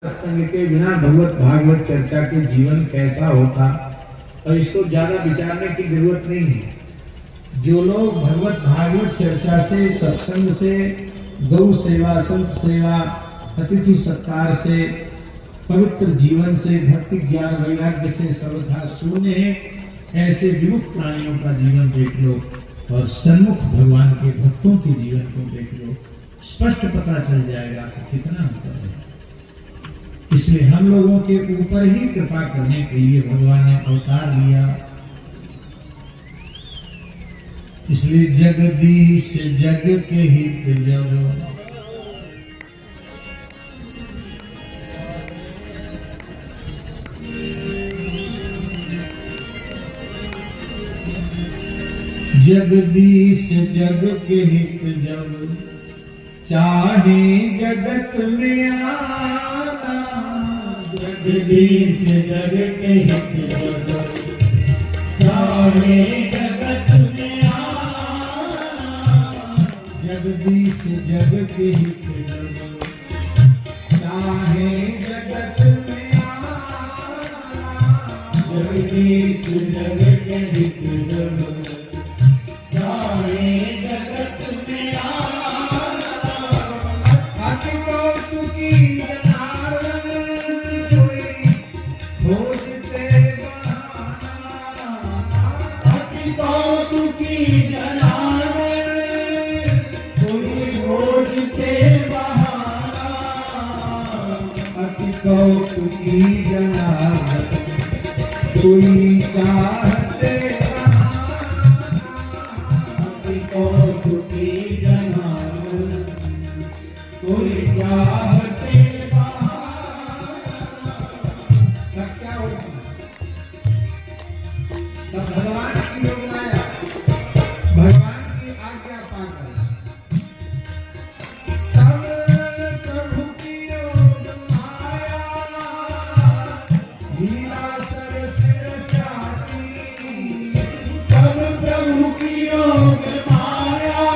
सत्संग के बिना भगवत भागवत चर्चा के जीवन कैसा होता, और इसको ज्यादा विचारने की जरूरत नहीं है। जो लोग भगवत भागवत चर्चा से, सत्संग से, गौ सेवा, संत सेवा, अतिथि सत्कार से, पवित्र जीवन से, भक्ति ज्ञान वैराग्य से सर्वथा शून्य है, ऐसे विमुख प्राणियों का जीवन देख लो और सन्मुख भगवान के भक्तों के जीवन को देख लो, स्पष्ट पता चल जाएगा कि कितना अंतर है। इसलिए हम लोगों के ऊपर ही कृपा करने के लिए भगवान ने अवतार लिया। इसलिए जगदीश जग के हित जब, जगदीश जग के हित जब, चाहे जगत में आना। जगदीश जग के हित जब, चाहे जगत में आना। जगदीश जग के हित जब, चाहे जगत में आना। जगदीश जग के हित जब, चाहे जगत में आना। अति कौतुकी जनार्दन कोई खोजते बहाना। अति कौतुकी जनार्दन कोई खोजते बहाना। अति कौतुकी जनार्दन कोई चाहते कोई चाहते तब क्या होगा? तब भगवान की योग माया, भगवान की आज्ञा पाकर तब प्रभु की योग माया लीला सरस रचाती। तब प्रभु की योग माया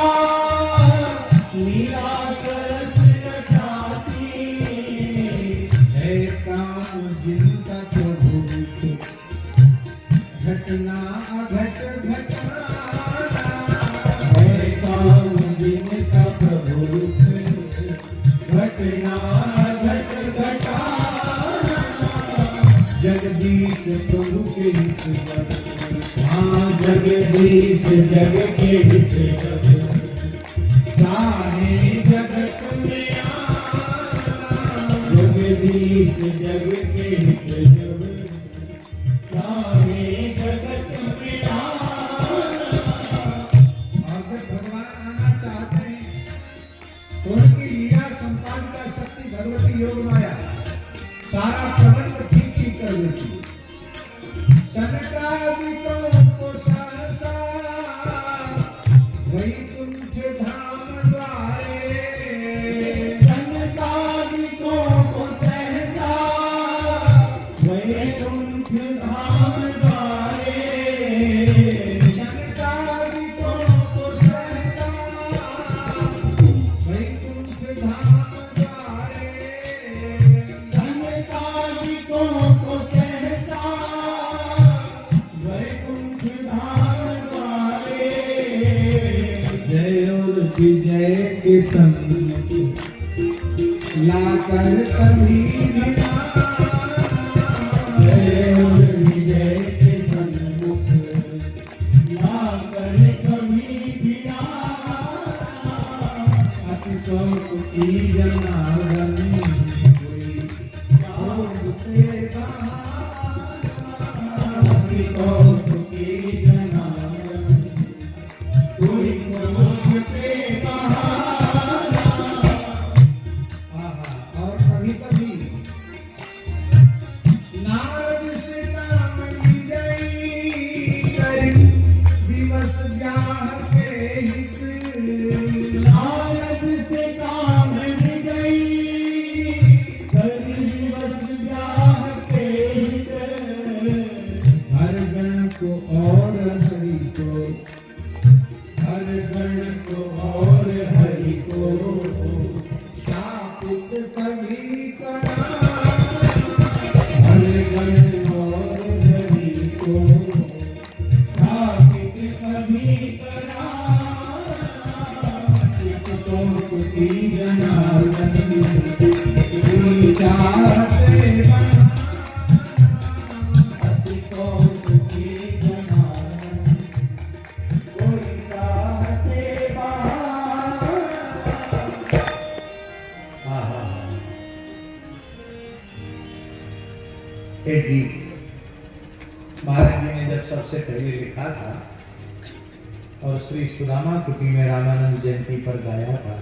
लीला जिनका प्रभु घटना अघट घटाना। है काम जिनका प्रभु घटना अघट घटाना। जगदीश प्रभु के हित जब, हाँ जगदीश जग के हित जब, चाहे जगत में आना। जगदीश जग के हित जब, चाहे जगत में आना। और जब भगवान आना चाहते हैं तो उनकी लीला संपादिका शक्ति भगवती योग माया सारा प्रबंध ठीक कर लेती है। सनकादिकों को सहसा वैकुंठ धाम द्वारे। सनकादिकों को सहसा वैकुंठ धाम द्वारे। सनकादिकों को सहसा वैकुंठ धाम द्वारे। सनकादिकों को सहसा वैकुंठ धाम द्वारे। जय और विजय के सन्मुख लाकर कभी बिना। जय और विजय के सन्मुख लाकर कभी बिना। अति कौतुकी जनार्दन कोई खोजते बहाना। अति कौतुकी जनार्दन कोई खोजते बहाना। और कभी कभी एक गीत महाराज जी ने जब सबसे पहले लिखा था और श्री सुदामा कुटी में रामानंद जयंती पर गाया था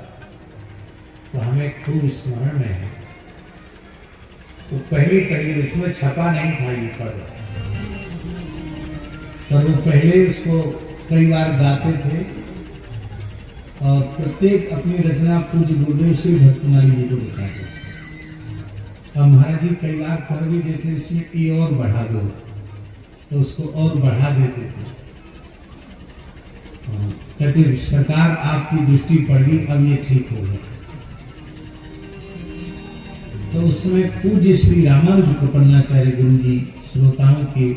तो हमें खूब स्मरण में है। तो पहले उसमें छपा नहीं था ये पद, पर वो पहले उसको कई बार गाते थे और प्रत्येक अपनी रचना पूज्य गुरुदेव श्री भक्तमाली जी को दिखाते। अब महाराज जी कई बार कह भी देते इसमें ये और बढ़ा दो, तो उसको और बढ़ा देते थे। कहते सरकार आपकी दृष्टि पड़ी, अब ये ठीक हो गया। तो उसमें पूज्य श्री रामानुज प्रपन्नाचार्य गुरु जी श्रोताओं के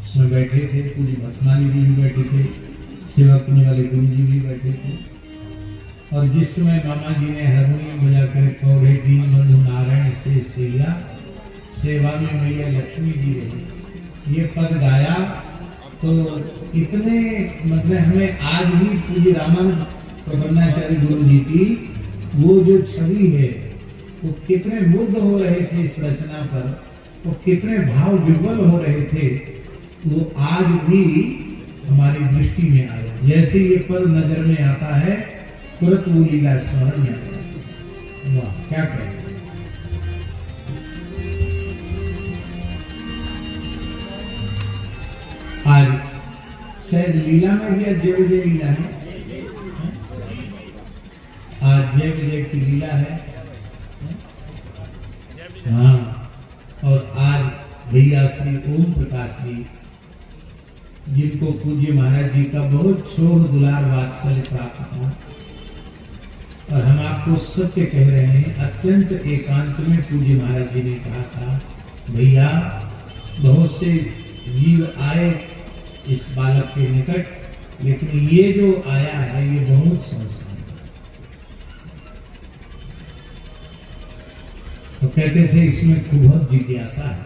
उसमें बैठे थे, पूज्य भक्तमाली जी भी बैठे थे, सेवा करने वाले गुरु जी भी बैठे थे। और जिस समय मामा जी ने हारमोनियम बजाकर पौड़े दीन बंधु नारायण से सिया सेवा में मैया लक्ष्मी जी रही ये पद गाया, तो इतने मतलब हमें आज भी पूज्य रामानंद प्रपन्नाचार्य गुरु जी की वो जो छवि है वो कितने मुग्ध हो रहे थे इस रचना पर, वो कितने भाव विह्वल हो रहे थे, वो आज भी हमारी दृष्टि में आया। जैसे ये पद नजर में आता है तुरंत वो लीला स्मरण में आता है। वाह क्या कहें। आज शायद लीला में भी जय विजय लीला है, आज जय विजय की लीला है। हाँ, और आज भैया श्री ओम प्रकाश जी जिनको पूज्य महाराज जी का बहुत छोड़ दुलार वात्सल्य प्राप्त था, और हम आपको सत्य कह रहे हैं, अत्यंत एकांत में पूज्य महाराज जी ने कहा था भैया बहुत से जीव आए इस बालक के निकट, लेकिन ये जो आया है ये बहुत संस्कार। तो कहते थे इसमें बहुत जिज्ञासा है,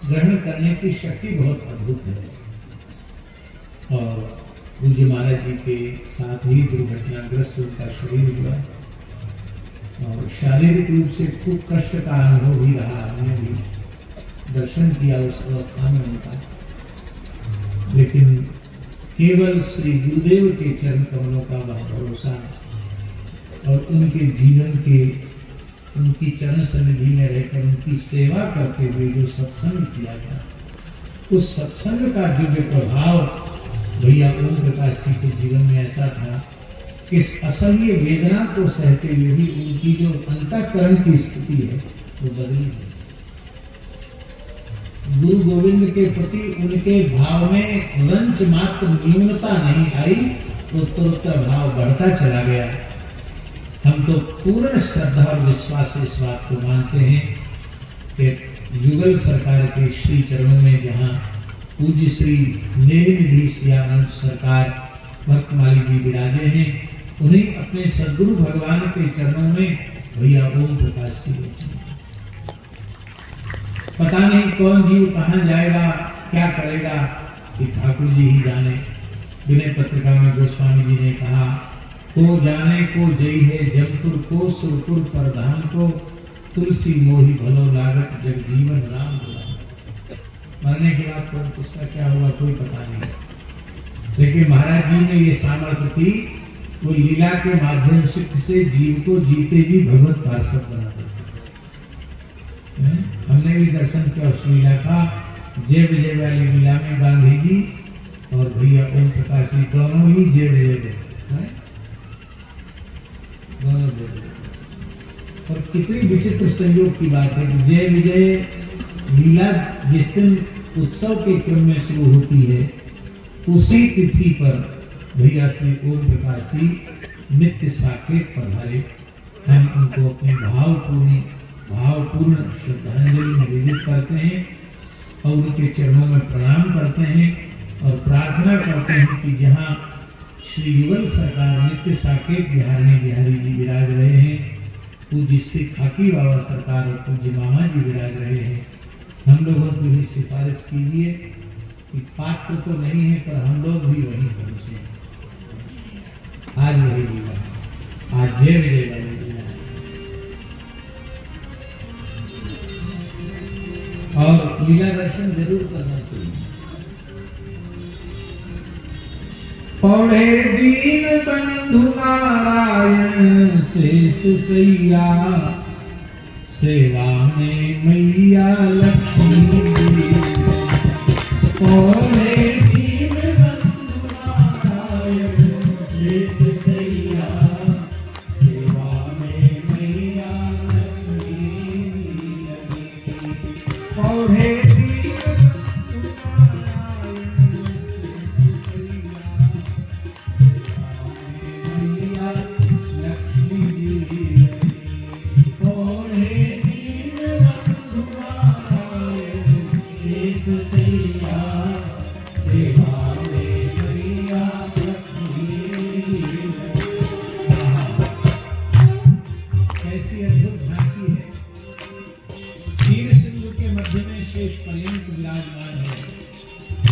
ग्रहण करने की शक्ति बहुत अद्भुत है। और पूज्य महाराज जी के साथ ही दुर्घटनाग्रस्त उनका शरीर हुआ और शारीरिक रूप से खूब कष्ट का अनुभव भी रहा। हमने भी दर्शन किया उस अवस्था में उनका, लेकिन केवल श्री गुरुदेव के चरण कमलों का वह भरोसा और उनके जीवन के उनकी चरण सन्निधि में रहकर उनकी सेवा करते हुए जो सत्संग किया था, उस सत्संग का दिव्य प्रभाव भैया ओम प्रकाश जी के जीवन में ऐसा था कि इस असह्य वेदना को सहते हुए भी उनकी जो अंतःकरण की स्थिति है वो बदली है। गुरु गोविंद के प्रति उनके भाव में रंच मात्र न्यूनता नहीं आई, तो उत्तरोत्तर भाव बढ़ता चला गया। हम तो पूर्ण श्रद्धा और विश्वास से इस बात को मानते हैं कि युगल सरकार के श्री चरणों में जहाँ पूज्य श्री नेमिधि श्यानंद सरकार भक्तमाली जी विराजे हैं, उन्हें अपने सद्गुरु भगवान के चरणों में भैया ओम प्रकाश जी बैठे। पता नहीं कौन जीव कहाँ जाएगा, क्या करेगा, ये ठाकुर जी ही जाने। विनय पत्रिका में गोस्वामी जी ने कहा, को जाने को जई है जमपुर को सुरपुर प्रधान को, तुलसी मोही भलो लागत जग जीवन राम बुला। मरने के बाद कौन किसका क्या हुआ कोई पता नहीं, लेकिन महाराज जी में ये सामर्थ्य थी, वो लीला के माध्यम से जीव को जीते जी भगवत पार्षद बना देते। हमने भी दर्शन किया उस लीला का, जय विजय वाली लीला में गांधी जी और भैया ओम प्रकाश जी दोनों ही जय विजय देते, दोनों जय विजय। और कितनी विचित्र संयोग की बात है कि जय विजय लीला जिस दिन उत्सव के क्रम में शुरू होती है, उसी तिथि पर भैया श्री ओम प्रकाश जी नित्य साकेत पधारे। हम उनको अपने भावपूर्ण श्रद्धांजलि निवेदित करते हैं और उनके चरणों में प्रणाम करते हैं और प्रार्थना करते हैं कि जहाँ श्री युगल सरकार नित्य साकेत बिहार में बिहारी जी विराज रहे हैं, पूज्य श्री खाकी बाबा सरकार और पूज्य मामा जी विराज रहे हैं, हम लोगों की भी सिफारिश कीजिए कि पात्र तो नहीं है पर हम लोग भी वहीं पहुंचे। आज वही लीला, आज जय विजय वाली लीला। और लीला दर्शन जरूर करना चाहिए। पौड़े दीन बंधु नारायण शेष सैया, सेवा में मैया लक्ष्मी। पौड़े दीन बंधु नारायण शेष सैया, सेवा में मैया लक्ष्मी। पौड़े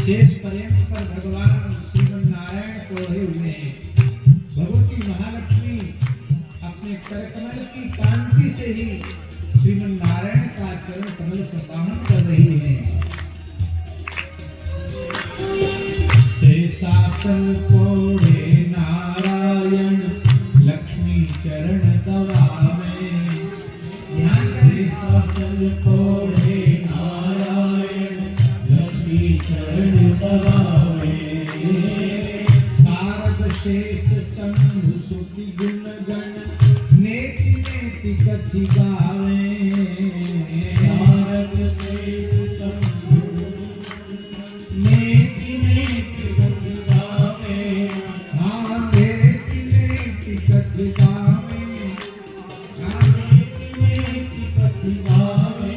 शेष पर्यंत पर भगवान श्रीमन नारायण कोढ़े हुए हैं। भगवती महालक्ष्मी अपने करकमल की कांति से ही श्रीमन नारायण का चरण कमल संपादन कर रही हैं। शेषासन कोढ़े नारायण लक्ष्मी चरण दबावे। ध्यान करें, शेषासन कोढ़े नारायण लक्ष्मी चरण दबावे। शारद शेष शंभु सुति गुण गण नेति नेति कथि गावे। शारद शेष शंभु नेति नेति कथि गावे। हाँ नेति नेति कथि गावे। हाँ नेति नेति कथि गावे।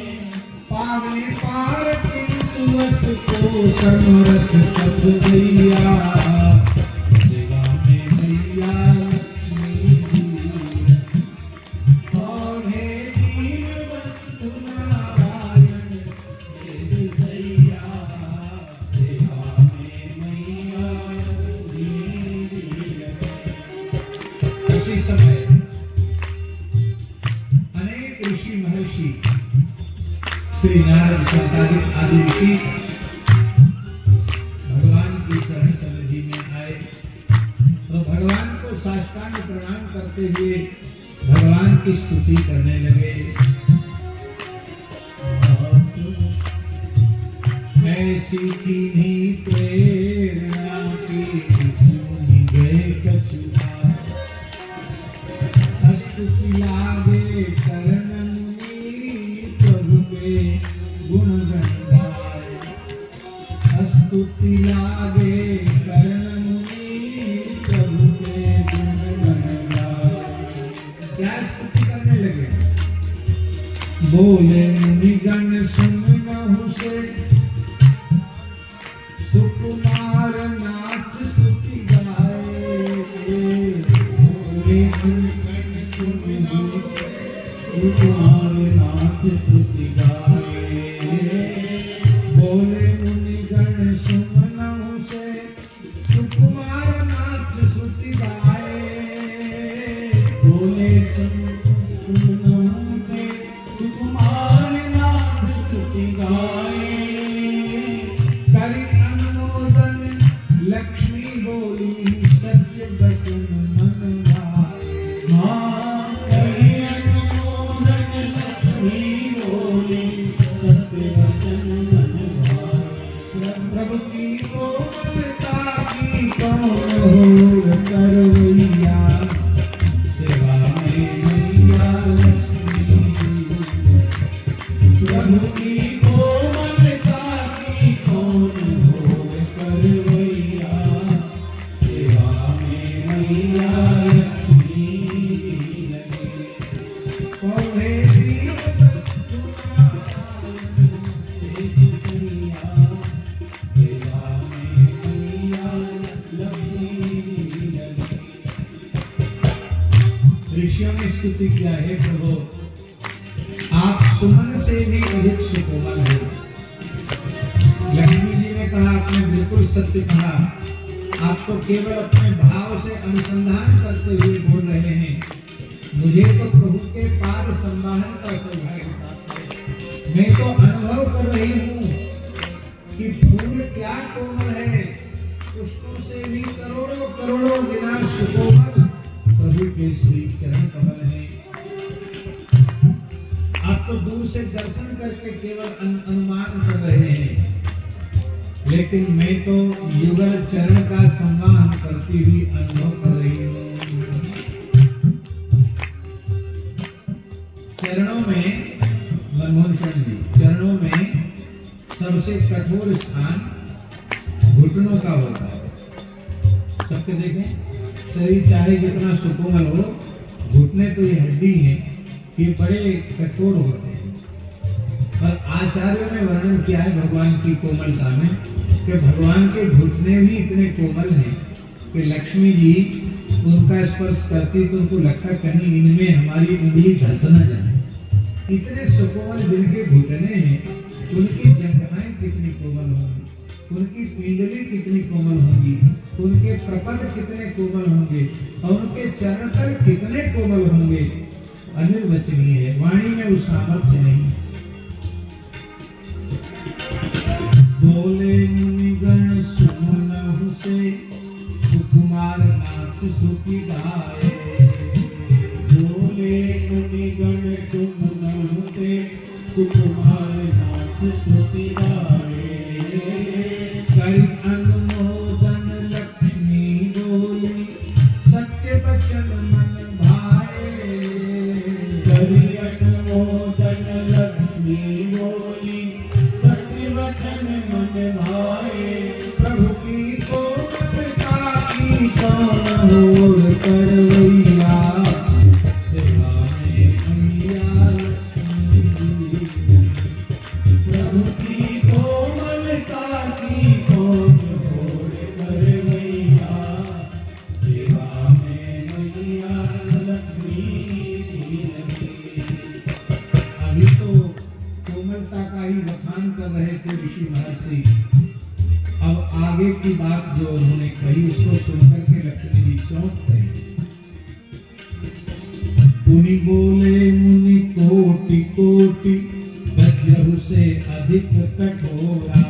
पावे पार किंतु वस को समरथ पथ दैया। सेवा में मैया लक्ष्मी जी। पौड़े दीन बंधु नारायण शेष सैया, सेवा में मैया लक्ष्मी। उसी समय अनेक ऋषि महर्षि श्री नारद संतानिक आदि ऋषि भगवान की चरण सन्निधि में आए और भगवान को साष्टांग प्रणाम करते हुए भगवान की स्तुति करने लगे। ऐसी कीन्ही प्रेरणा की सुनि गए कछुआ। स्तुति लागे करण मुनि प्रभु के गुण गाए। स्तुति लागे करण मुनि प्रभु के गुण गाए। क्या स्तुति करने लगे? बोले मुनि गण सुनहु से सुकुमार नाथ स्तुति गाए। बोले मुनि गण सुनहु सुकुमार नाथ स्तुति गाए। बोले मुनि गण सुनहु से सुकुमार नाथ स्तुति गाए। बोले सुनहु से सुकुमार नाथ स्तुति गाए। करि अनुमोदन लक्ष्मी बोली सत्य वचन मन भाए। हाँ करि अनुमोदन लक्ष्मी बोली सत्य वचन मन भाए। प्रभु की कोमलता की कौन करवैया। सेवा में मैया लक्ष्मी। प्रभु की कोमलता की कौन करवैया। सेवा में मैया लक्ष्मी। पौड़े दीन बंधु नारायण शेष सैया, सेवा में मैया लक्ष्मी। ऋषियों ने स्तुति किया, हे प्रभु आप सुमन से भी अधिक सुकोमल हैं। लक्ष्मी जी ने कहा, आपने बिल्कुल सत्य कहा। आप तो केवल अपने भाव से अनुसंधान करते हुए बोल रहे हैं। मुझे तो प्रभु के पाद संवाहन का सौभाग्य प्राप्त है। मैं तो अनुभव कर रही हूँ कि फूल क्या कोमल है, पुष्पों से भी करोड़ों करोड़ों गुना सुकोमल प्रभु के श्री चरण कमल हैं। आप तो दूर से दर्शन करके केवल अनुमान कर रहे हैं, लेकिन मैं तो युगल चरण का सम्मान करती हुई अनुभव कर रही हूँ। चरणों में मनमोहन सिंह जी, चरणों में सबसे कठोर स्थान घुटनों का होता है। सबके देखें, शरीर चाहे जितना सुकोमल हो, घुटने तो ये हड्डी है, ये बड़े कठोर होते हैं। और आचार्यों ने वर्णन किया है भगवान की कोमलता में कि भगवान के घुटने भी इतने कोमल हैं कि लक्ष्मी जी उनका स्पर्श करती तो उनको लगता कहीं इनमें हमारी उंगली धस न जाए। इतने सुकोमल जिनके घुटने हैं, उनकी जंघाएं कितनी कोमल होंगी, उनकी पिंडली कितनी कोमल होंगी, उनके प्रपद कितने कोमल होंगे और उनके चरण तल कितने कोमल होंगे। अनिर्वचनीय है, वाणी में उस सामर्थ्य नहीं। बोले मुनिगण सुमनहु से सुकुमार नाथ सुखी गाए। बोले मुनिगण सुमनहु से सुकुमार नाथ सुखी गाए। करि अनुमोदन लक्ष्मी बोली सत्य वचन मन भाए। करि अनुमोदन लक्ष्मी बोली सत्य वचन मन भाए। प्रभु की कोमलता की कौन और करवैया। सेवा में मैया लक्ष्मी। प्रभु की कोमलता की कौन और करवैया। सेवा में मैया लक्ष्मी। अभी तो कोमलता का ही बखान कर रहे थे ऋषि महर्षि। अब आगे की बात जो उन्होंने कही उसको सुनकर के लक्ष्मी जी चौंक गए। मुनि बोले मुनि कोटि कोटि वज्रहु से अधिक कठोरा।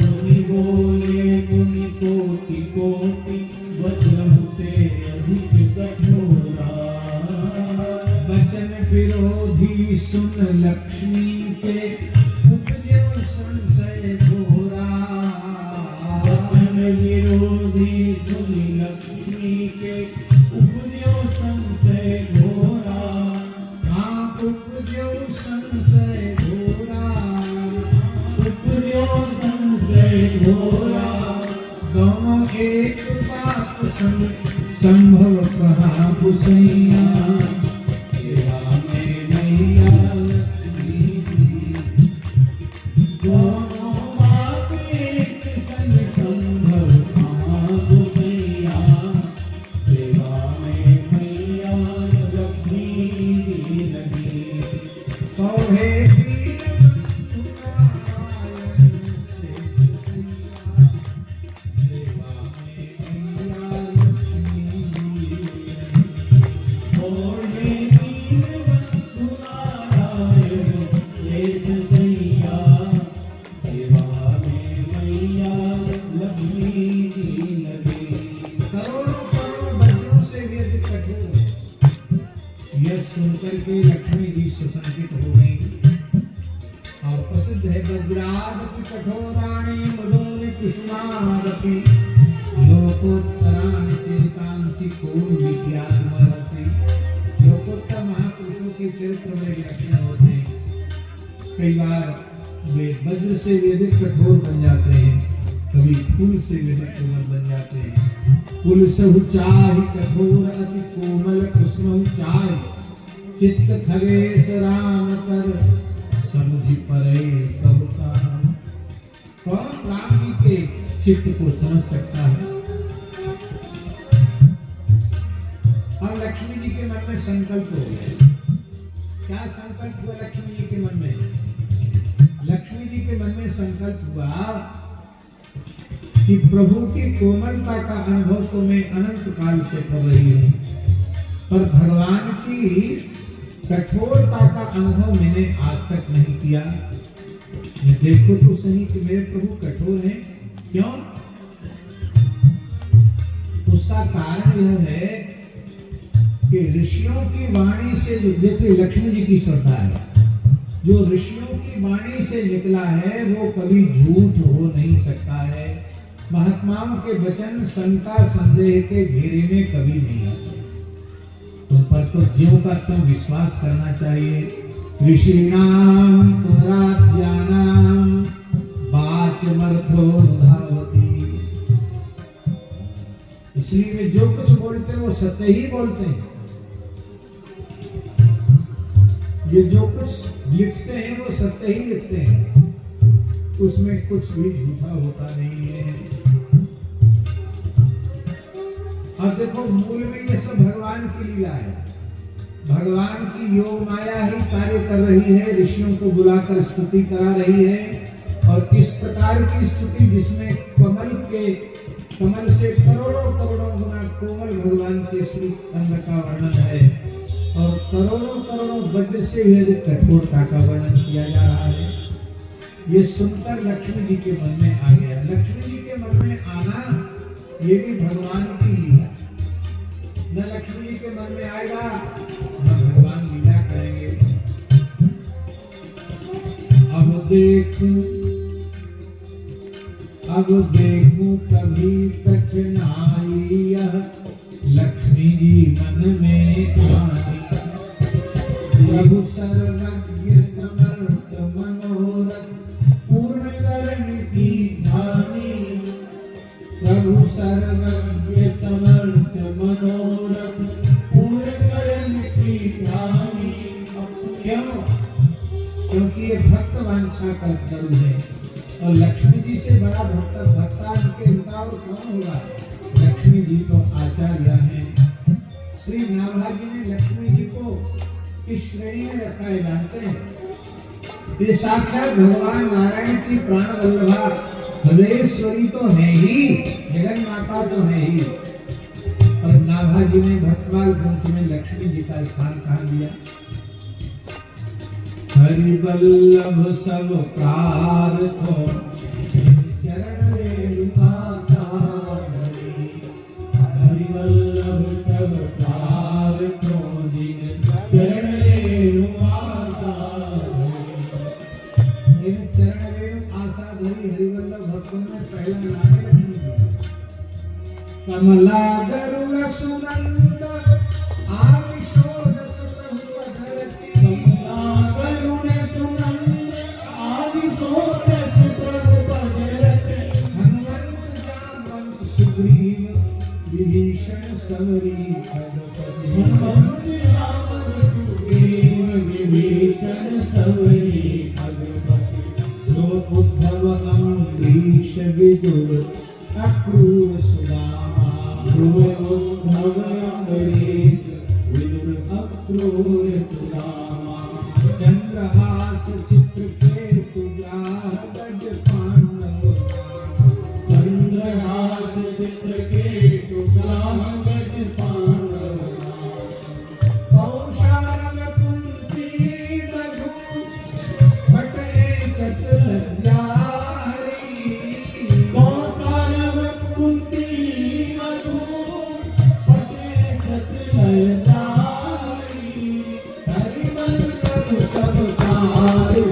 मुनि बोले मुनि कोटि कोटि वज्रहु से अधिक कठोरा। वचन विरोधी सुन लक्ष्मी के उपजो संशय घोरा। वचन विरोधी सुन लक्ष्मी के उपजो संशय घोरा। हाँ उपजो संशय घोरा। उपजो संशय घोरा। दोनों एक बात संभव कहा पुसैया। सेवा में मैया लक्ष्मी जी। दोनों बात एक संग संभव कहा पुसैया। सेवा में मैया लक्ष्मी जी लगी। कौहे दीन नारायण शेष सैया। सेवा में मैया लक्ष्मी जी लगी। कौहे दीन नारायण शेष सैया। सेवा में मैया लक्ष्मी जी लगी। करोड़ों करोड़ों वज्रों से भी अधिक कठोर है। यह सुनकर के लक्ष्मी जी सुसंकित हो गई। और प्रसिद्ध है वज्रादपि कठोराणि मदोनि कुसुमादपि लोकोत्तराणि चेतांसि कोन विद्यात्मरसि। लोकोत्तर महापुरुषों के चरित्र में लक्षण होते हैं। कई बार वे वज्र से भी अधिक कठोर बन जाते हैं, कभी फूल से भी अधिक कोमल बन जाते हैं। फूल सहु चाहि कठोर अति कोमल कुसुम चाहि। चित्त खगेश राम कर समझि परे कब का। कौन राम जी के चित्त को समझ सकता है। और लक्ष्मी जी के मन में संकल्प हो गया। क्या संकल्प हुआ लक्ष्मी जी के मन में? लक्ष्मी जी के मन में संकल्प हुआ कि प्रभु की कोमलता का अनुभव तो मैं अनंत काल से कर रही हूँ, पर भगवान की कठोरता का अनुभव मैंने आज तक नहीं किया। मैं देखो तो सही कि मेरे प्रभु कठोर हैं, क्यों? उसका कारण यह है कि ऋषियों की वाणी से, देखिए लक्ष्मी जी की श्रद्धा है, जो ऋषियों की वाणी से निकला है वो कभी झूठ हो नहीं सकता है। महात्माओं के वचन शंका संदेह के घेरे में कभी नहीं आते। उन पर तो ज्यों का त्यों विश्वास करना चाहिए। ऋषीणाम पुनराद्यानाम वाचमर्थो धावति। इसलिए वे जो कुछ बोलते हैं वो सत्य ही बोलते हैं। ये जो कुछ लिखते हैं वो सत्य ही लिखते हैं, उसमें कुछ भी झूठा होता नहीं है। अब देखो मूल में ये सब भगवान की लीला है। भगवान की योग माया ही कार्य कर रही है, ऋषियों को बुलाकर स्तुति करा रही है। और इस प्रकार की स्तुति जिसमें कमल से करोड़ों करोड़ों गुना कोमल भगवान के श्री अंग का वर्णन है, और करोड़ों करोड़ों वज्र से भी अधिक कठोरता का वर्णन किया जा रहा है। ये सुनकर लक्ष्मी जी के मन में आ गया। लक्ष्मी जी के मन में आना ये भी भगवान की लीला। न लक्ष्मी जी के मन में आएगा न भगवान लीला करेंगे। अब देखूं कभी कठिनाई यह लक्ष्मी जी मन में आई। प्रभु सर्वज्ञ समर्थ मनोरथ पूर्ण करने की ठानी। प्रभु सर्वज्ञ समर्थ मनोरथ पूर्ण करने की ठानी। क्यों? क्योंकि ये भक्त वांछा कल्पतरु है, और लक्ष्मी जी से बड़ा भक्तान के हिता और कौन होगा? लक्ष्मी जी तो आचार्य हैं। श्री नाभाजी ने लक्ष्मी जी को किस श्रेणी में रखा है जानते हैं? ये साक्षात भगवान नारायण की प्राण वल्लभा हृदयेश्वरी तो है ही, जगन माता तो है ही। और नाभाजी ने भक्तमाल ग्रंथ में लक्ष्मी जी का स्थान कहाँ दिया? हरि वल्लभ सब प्रार्थो चरण रेणुका साधरी। हरि वल्लभ सब प्रार्थो चरण रेणुका साधरी। इन चरण रेणु आसाधरी हरि वल्लभ भक्तों में पहला नाम है लक्ष्मी जी। कमला गरुड़ सुनंद आविशोदस प्रभु अधरति। विभीषण सवरी खगपति। विभीषण सवरी खगपति। जो उद्धव अम्बरीश विदुर अक्रूर सुदामा। जो उद्धव अम्बरीश विदुर अक्रूर सुदामा। चंद्रहास चित्रकेतु गज पांडव। चंद्रहास चित्रकेतु गज पांडव। कौशाल कुंती रघु भटे चतुर जारी। कौशाल कुंती रघु भटे चतुर जारी। हरि वल्लभ सब कार्यो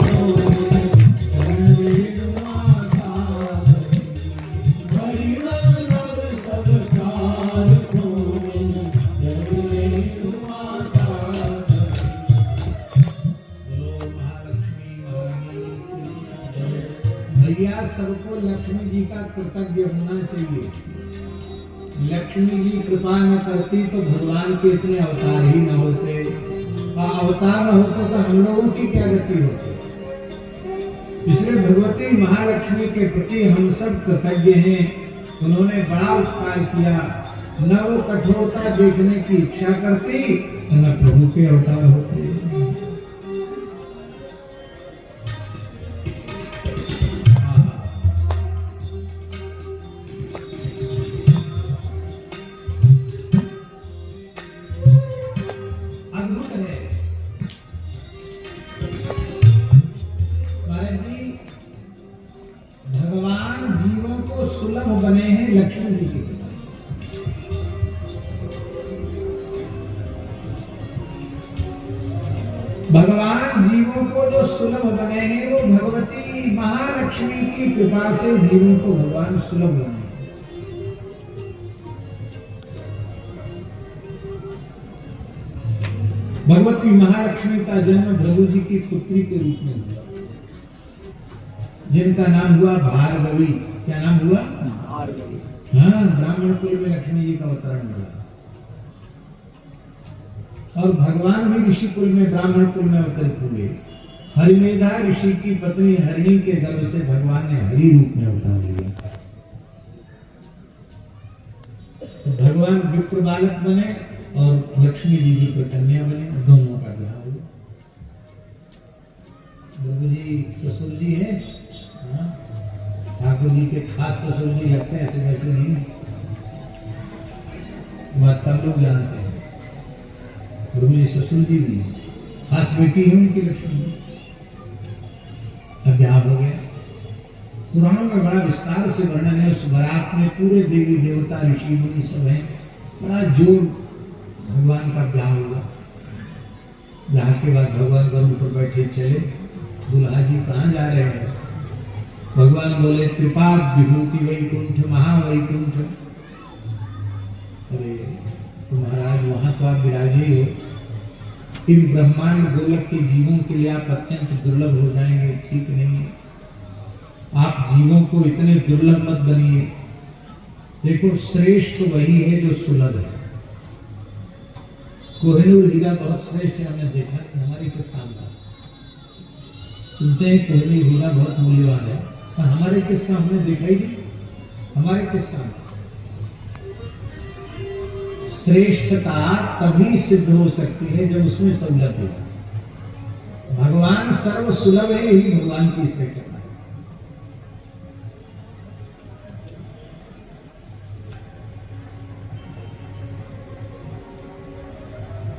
भैया सबको लक्ष्मी जी का कृतज्ञ होना चाहिए। लक्ष्मी जी कृपा न करती तो भगवान के इतने अवतार ही न होते, और अवतार न होते तो हम लोगों की क्या गति होती। इसलिए भगवती महालक्ष्मी के प्रति हम सब कृतज्ञ हैं। उन्होंने बड़ा उपकार किया। न वो कठोरता देखने की इच्छा करती, न प्रभु के अवतार होते। अद्भुत है सुलभ बने हैं लक्ष्मी जी की कृपा से। भगवान जीवों को जो सुलभ बने हैं वो भगवती महालक्ष्मी की कृपा से जीवों को भगवान सुलभ बने हैं। भगवती महालक्ष्मी का जन्म भृगु जी की पुत्री के रूप में हुआ, जिनका नाम हुआ भार्गवी। क्या नाम हुआ? भार्गवी। हाँ, ब्राह्मण कुल में लक्ष्मी जी का अवतरण हुआ और भगवान भी ऋषि कुल में ब्राह्मण कुल में अवतरित हुए। हरिमेधा ऋषि की पत्नी हरिणी के गर्भ से भगवान ने हरि रूप में अवतार लिया। तो भगवान विप्र बालक बने और लक्ष्मी जी विप्र कन्या बने, दोनों का विवाह हुआ। प्रभु जी ससुर जी है, ठाकुर जी के खास ससुर जी लगते हैं, ऐसे वैसे नहीं, बात सब लोग जानते हैं। प्रभु जी ससुर जी भी खास बेटी है उनकी लक्ष्मी। अब ब्याह हो गया। पुराणों में बड़ा विस्तार से वर्णन है उस बारात में, पूरे देवी देवता ऋषि मुनि सब हैं, बड़ा जोर भगवान का ब्याह हुआ। ब्याह के बाद भगवान गरुड़ पर बैठे चले। दुल्हा जी कहाँ जा रहे हैं? भगवान बोले कृपा विभूति वैकुंठ महावैकुंठ। अरे तो महाराज वहां तो आप विराजे हो, इन ब्रह्मांड गोलक के जीवों के लिए आप अत्यंत दुर्लभ हो जाएंगे, ठीक नहीं है। आप जीवों को इतने दुर्लभ मत बनिए। देखो श्रेष्ठ वही है जो सुलभ है। कोहिनूर हीरा बहुत श्रेष्ठ है, हमने देखा, हमारी किस काम का? सुनते हैं कोहिनूर हीरा बहुत मूल्यवान है, पर हमारे किस काम? हमने देखा ही नहीं, हमारे किस काम? श्रेष्ठता तभी सिद्ध हो सकती है जब उसमें सौलभ हो। भगवान सर्व सुलभ है, यही भगवान की श्रेष्ठता है।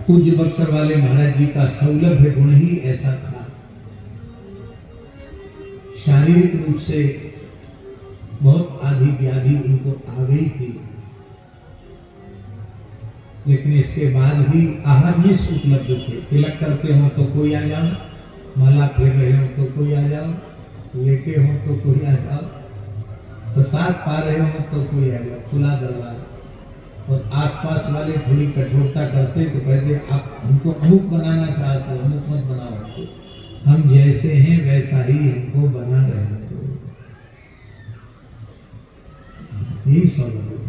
पूज्य बक्सर वाले महाराज जी का सौलभ्य गुण ही ऐसा था। शारीरिक रूप से बहुत आधी व्याधि उनको आ गई थी, लेकिन इसके बाद भी आहार में उपलब्ध थे। तिलक करते हो तो कोई आ जाओ, माला फेर रहे हो तो कोई आ जाओ, लेटे हो तो कोई आ जाओ, प्रसाद पा रहे हो तो कोई आ जाओ, खुला दरबार। और आसपास वाले थोड़ी कठोरता करते तो कहते आप हमको अमुक बनाना चाहते हो, अमुक मत बनाओ, हम जैसे हैं वैसा ही हमको बना रहने दो। यही सौलभ है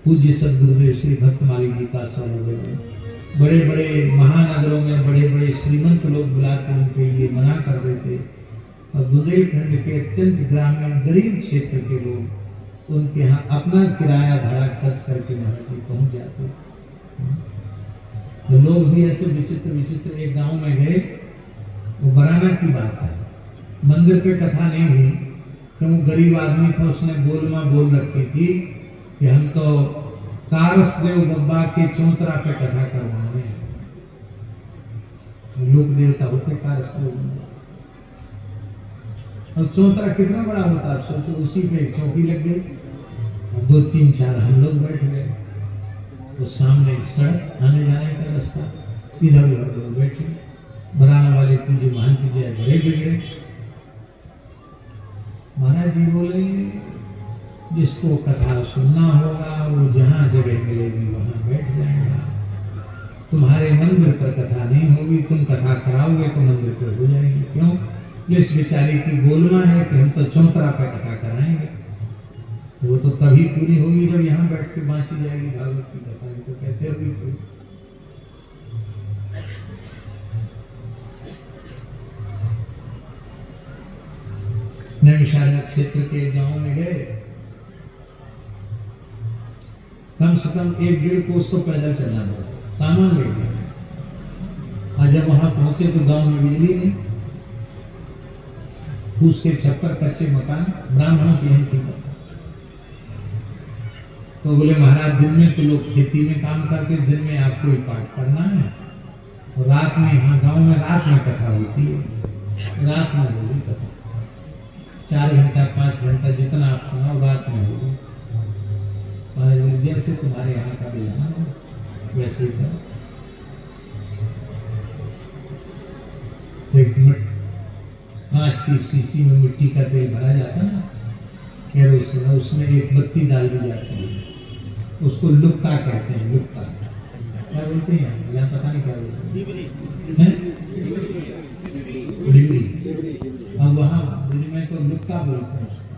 पूज्य सदगुरुदेव श्री भक्तमाली जी का सौलभ है। बड़े बड़े महानगरों में बड़े बड़े श्रीमंत लोग बुलाकर उनके लिए मना कर देते, और बुंदेलखंड के अत्यंत ग्रामीण गरीब क्षेत्र के लोग उनके यहाँ अपना किराया भाड़ा खर्च करके महाराज जी पहुंच जाते। तो लोग भी ऐसे विचित्र विचित्र। एक गांव में गए, वो बराना की बात है, मंदिर पे कथा नहीं हुई, क्यों गरीब आदमी था, उसने बोलमा बोल रखी थी कि हम तो कारसदेव बब्बा के चौतरा पे कथा करवाने हैं। लोक देवता होते कारसदेव, और चौतरा कितना बड़ा होता है सोचो। उसी पे एक चौकी लग गई, 2 3 4 हम लोग बैठ गए। तो सामने सड़क, आने जाने का रास्ता, इधर उधर लोग बैठे। बराना वाले पूज्य महंत जी बड़े बिगड़े। महाराज जी बोले जिसको कथा सुनना होगा वो जहाँ जगह मिलेगी वहां बैठ जाएगा। तुम्हारे मंदिर पर कथा नहीं होगी, तुम कथा कराओगे तो मंदिर पर हो जाएगी। क्यों? इस बेचारी की बोलना है कि हम तो चौतरा पे कथा कराएंगे, तो वो तो तभी पूरी होगी जब यहाँ बैठ के बांची जाएगी भागवत की कथा। तो कैसे होगी पूरी? नैमिषारण्य क्षेत्र के गांव में गए, कम से कम 1-1.5 कोस तो पैदल चलना पड़ा, सामान ले गए। और जब वहां पहुंचे तो गांव में बिजली नहीं, फूस के छप्पर, कच्चे मकान, ब्राह्मणों की यही थी। तो बोले महाराज दिन में तो लोग खेती में काम करते, दिन में आपको ही पाठ करना है, और रात में यहाँ गांव में रात में कथा होती है, रात में होगी कथा। 4 घंटा 5 घंटा जितना आप सुनाओ रात में होगी। जैसे तुम्हारे यहाँ का विधान है वैसे ही करो। एक कांच की शीशी में मिट्टी का तेल भरा जाता है ना, केरोसिन, उसमें एक बत्ती डाल दी जाती है, उसको लुक्का कहते हैं। लुक्का क्या बोलते हैं यहाँ पता नहीं क्या बोलते हैं, डिबरी। अब वहाँ में तो लुक्का बोलते हैं उसको।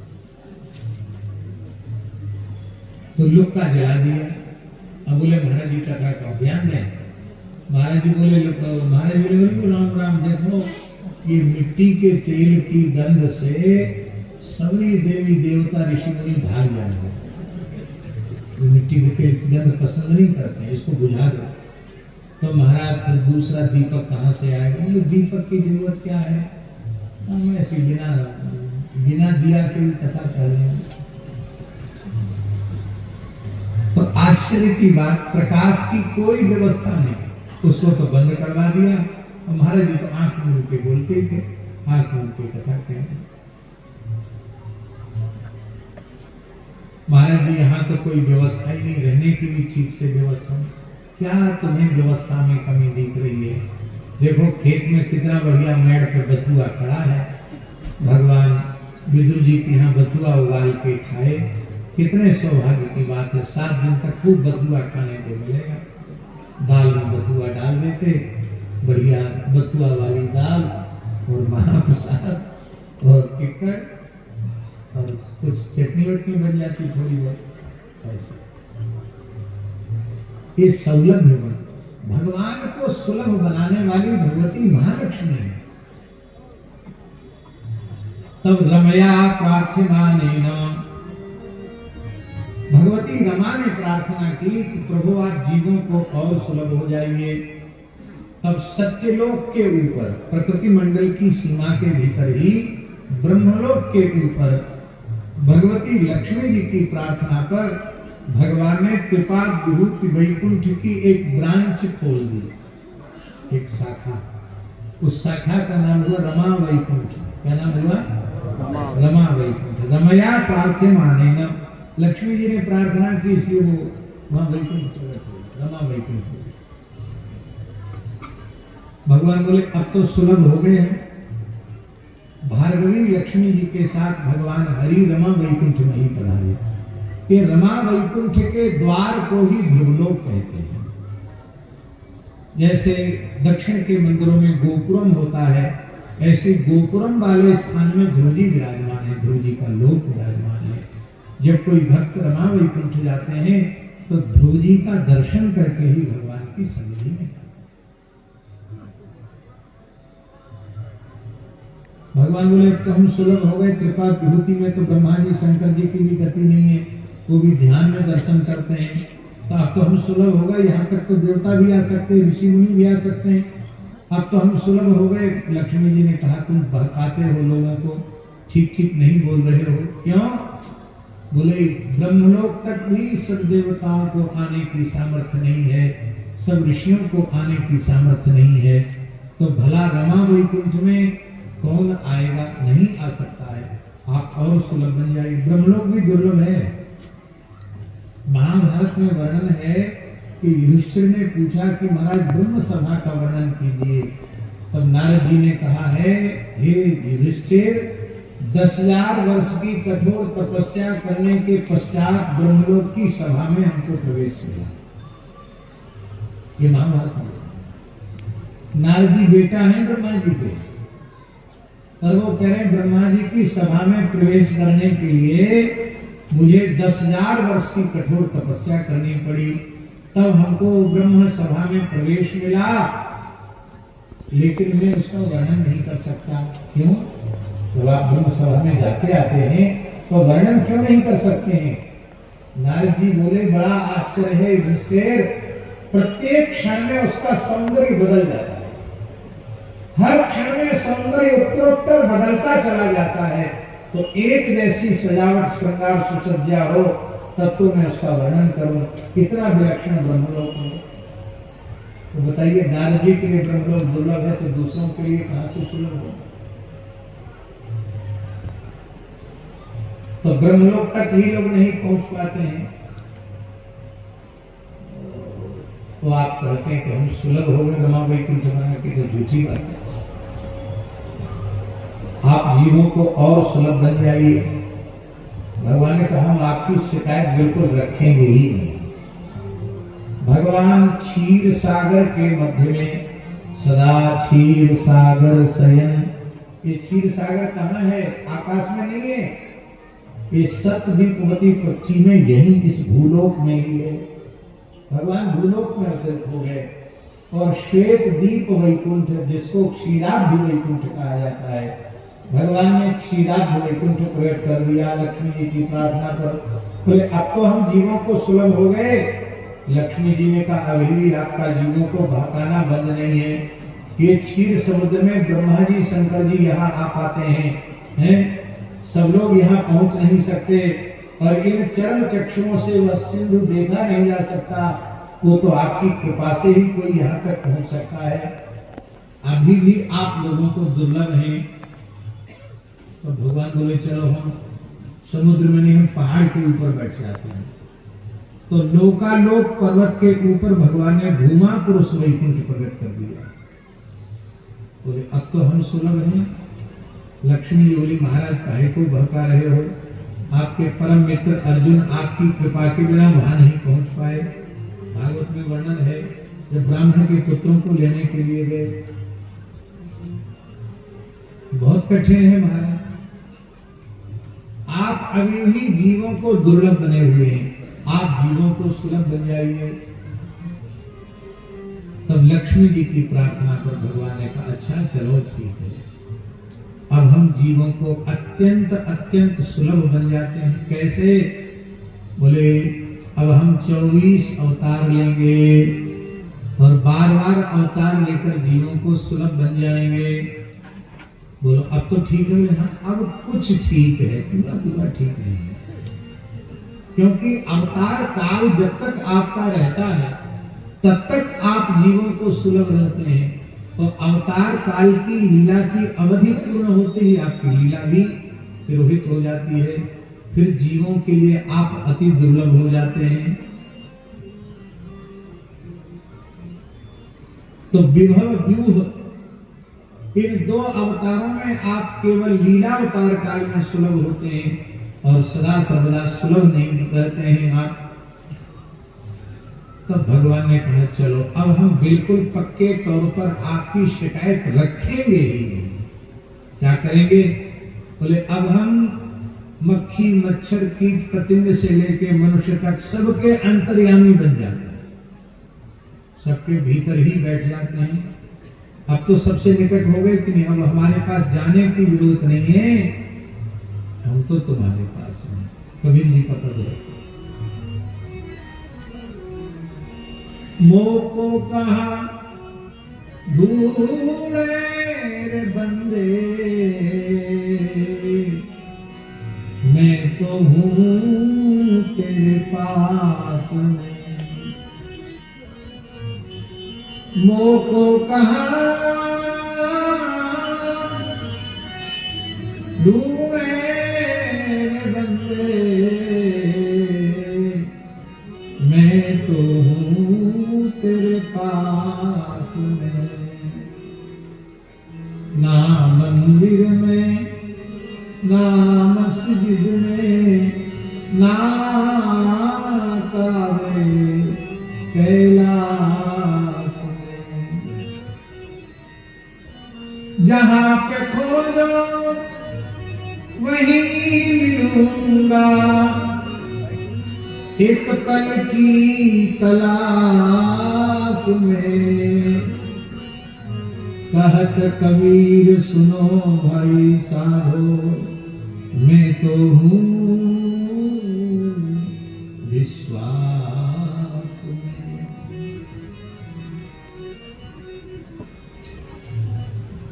तो लुक्का जला दिया। अब बोले महाराज जी कथा का ध्यान दें। महाराज जी बोले राम राम, देखो ये मिट्टी के तेल की गंध से सभी देवी देवता ऋषि मुनि भाग जाएंगे। मिट्टी के तेल की गंध पसंद नहीं करते, इसको बुझा दो। तो महाराज फिर दूसरा दीपक कहाँ से आएगा? तो दीपक की जरूरत क्या है, हम ऐसे बिना दिया के कथा कर रहे हैं। तो आश्चर्य की बात, प्रकाश की कोई व्यवस्था नहीं, उसको तो बंद करवा दिया। और महाराज जी तो आंख मूंद के बोलते ही थे, आंख मूंद के कथा कहते। महाराज जी यहाँ तो कोई व्यवस्था ही नहीं, रहने की भी ठीक से व्यवस्था नहीं। क्या तुम्हें व्यवस्था में कमी दिख रही है? देखो खेत में कितना बढ़िया मेड़ पर बथुआ खड़ा है। भगवान विदुर जी के यहाँ बथुआ उगाल के खाए, कितने सौभाग्य की बात है। 7 दिन तक खूब बथुआ खाने को मिलेगा। दाल में बथुआ डाल देते, बढ़िया बथुआ वाली दाल और महाप्रसाद और किक्कड़ और कुछ चटनी वटनी बन जाती थोड़ी बहुत ऐसे। ये सौलभ है। भगवान को सुलभ बनाने वाली भगवती महालक्ष्मी है। तब रमया प्रार्थमानेन, भगवती रमा ने प्रार्थना की कि प्रभु आप जीवों को और सुलभ हो जाइए। तब सत्यलोक के ऊपर, प्रकृति मंडल की सीमा के भीतर ही ब्रह्मलोक के ऊपर भगवती लक्ष्मी जी की प्रार्थना पर भगवान ने त्रिपाद विभूति वैकुंठ की एक ब्रांच खोल दी, एक शाखा। उस शाखा का नाम हुआ रमा वैकुंठ। क्या नाम हुआ? रमा वैकुंठ। रमया प्रार्थमानेन, लक्ष्मी जी ने प्रार्थना की, इसलिए वो वहां वैकुंठ रमा वैकुंठ। भगवान बोले अब तो सुलभ हो गए हैं। भार्गवी लक्ष्मी जी के साथ भगवान हरि रमा वैकुंठ में ही पधारे। ये रमा वैकुंठ के द्वार को ही ध्रुवलोक कहते हैं। जैसे दक्षिण के मंदिरों में गोपुरम होता है, ऐसे गोपुरम वाले स्थान में ध्रुव जी विराजमान है, ध्रुव जी का लोक विराजमान है। जब कोई भक्त रमा वैकुंठ जाते हैं तो ध्रुव जी का दर्शन करके ही भगवान की सन्निधि में। भगवान बोले तो हम सुलभ हो गए। कृपा विभूति में तो ब्रह्मा जी शंकर जी की भी गति नहीं है, वो भी ध्यान में दर्शन करते हैं। तो अब तो हम सुलभ हो गए, यहाँ तक तो देवता भी आ सकते हैं, ऋषि मुनि भी आ सकते हैं। अब तो हम सुलभ हो गए। लक्ष्मी जी ने कहा तुम बहकाते हो लोगों को, ठीक ठीक नहीं बोल रहे हो। क्यों? बोले ब्रह्मलोक तक भी सब देवताओं को आने की सामर्थ्य नहीं है, सब ऋषियों को आने की सामर्थ्य नहीं है। तो भला रमा वैकुंठ में कौन आएगा? नहीं आ सकता है। आप और सुलभ बन जाइए। ब्रह्मलोक भी दुर्लभ है। महाभारत में वर्णन है कि युधिष्ठिर ने पूछा कि महाराज ब्रह्म सभा का वर्णन कीजिए। तब नारद जी ने कहा है, हे युधिष्ठिर, 10,000 वर्ष की कठोर तपस्या करने के पश्चात ब्रह्मलोक की सभा में हमको प्रवेश मिला। ये महाभारत में नारद जी बेटा है ब्रह्मा जी के, और वो कह रहे ब्रह्मा जी की सभा में प्रवेश करने के लिए मुझे 10,000 वर्ष की कठोर तपस्या करनी पड़ी, तब हमको ब्रह्म सभा में प्रवेश मिला। लेकिन मैं उसका वर्णन नहीं कर सकता। क्यों? जब आप ब्रह्म सभा में जाते आते हैं तो वर्णन क्यों नहीं कर सकते हैं? नारद जी बोले बड़ा आश्चर्य है युधिष्ठिर, प्रत्येक क्षण में उसका सौंदर्य बदल जाता है। हर क्षण में सौंदर्य उत्तरोत्तर बदलता चला जाता है। तो एक जैसी सजावट, श्रृंगार, सुसज्जा हो तब तो मैं उसका वर्णन करूं। कितना विलक्षण ब्रह्मलोक है। तो बताइए, नारद जी के लिए ब्रह्मलोक दुर्लभ है तो दूसरों के लिए कहां से सुलभ हो? तो ब्रह्मलोक तक ही लोग नहीं पहुंच पाते हैं। तो आप कहते हैं कि हम सुलभ हो गए रमा वैकुंठ बनाने की, तो झूठी बात है। आप जीवों को और सुलभ बन जाइए। भगवान ने कहा हम आपकी शिकायत बिल्कुल रखेंगे ही नहीं। भगवान क्षीर सागर के मध्य में सदा क्षीर सागर शयन। ये क्षीर सागर कहाँ है? आकाश में नहीं है, ये सप्तद्वीपवती पृथ्वी में, यही इस भूलोक में ही है। भगवान भूलोक में अवतरित हो गए और श्वेत दीप वैकुंठ, जिसको क्षीराब्धि वैकुंठ कहा जाता है, भगवान ने क्षीराब्धि वैकुंठ प्रकट कर दिया लक्ष्मी जी की प्रार्थना पर। बोले अब तो हम जीवों को सुलभ हो गए। लक्ष्मी जी ने कहा अभी भी आपका जीवों को बहकाना बंद नहीं है। ये क्षीर समुद्र में ब्रह्मा जी शंकर जी यहाँ आ पाते हैं, सब लोग यहाँ पहुंच नहीं सकते, और इन चरम चक्षुओं से वह सिंधु देखा नहीं जा सकता। वो तो आपकी कृपा से ही कोई यहाँ तक पहुंच सकता है। अभी भी आप लोगों को दुर्लभ हैं। तो भगवान बोले चलो हम समुद्र में नहीं, हम पहाड़ के ऊपर बैठ जाते हैं। तो लोकालोक पर्वत के ऊपर भगवान ने भूमा पुरुष वैकुंठ प्रकट कर दिया। बोले अब तो हम सुलभ हैं। लक्ष्मी जी बोली महाराज काहे को बहका रहे हो? आपके परम मित्र अर्जुन आपकी कृपा के बिना वहां नहीं पहुंच पाए। भागवत में वर्णन है जब ब्राह्मण के पुत्रों को लेने के लिए गए, बहुत कठिन है महाराज। आप अभी भी जीवों को दुर्लभ बने हुए हैं, आप जीवों को सुलभ बन जाइए। तब लक्ष्मी जी की प्रार्थना पर भगवान ने कहा अच्छा चलो ठीक है, अब हम जीवों को अत्यंत अत्यंत सुलभ बन जाते हैं। कैसे? बोले अब हम 24 अवतार लेंगे और बार बार अवतार लेकर जीवों को सुलभ बन जाएंगे। बोलो अब तो ठीक है। हाँ अब कुछ ठीक है, पूरा पूरा ठीक नहीं है, क्योंकि अवतार काल जब तक आपका रहता है तब तक आप जीवों को सुलभ रहते हैं, और अवतार काल की लीला की अवधि पूर्ण होते ही आपकी लीला भी तिरोहित हो जाती है। फिर जीवों के लिए आप अति दुर्लभ हो जाते हैं। तो विभव व्यूह इन दो अवतारों में आप केवल लीलावतार काल में सुलभ होते हैं और सदा सर्वदा सुलभ नहीं रहते हैं आप। तब भगवान ने कहा चलो अब हम बिल्कुल पक्के तौर पर आपकी शिकायत रखेंगे ही नहीं। क्या करेंगे? बोले अब हम मक्खी मच्छर कीट पतंग से लेके मनुष्य तक सबके अंतर्यामी बन जाते हैं, सबके भीतर ही बैठ जाते हैं। अब तो सबसे निकट हो गए कि नहीं, अब हमारे पास जाने की जरूरत नहीं है, हम तो तुम्हारे पास हैं। कबीर जी का पद है, मोको कहा ढूंढे रे बंदे, मैं तो हूँ तेरे पास में। मोको कहा ढूंढे रे बंदे, मैं तो हूँ तेरे पास में। ना मंदिर में ना मस्जिद में ना काबे कैलाश में, जहाँ पे खोजो वहीं मिलूंगा, एक पल की तलाश में। कहत कबीर सुनो भाई साधो, मैं तो हूँ विश्वास में।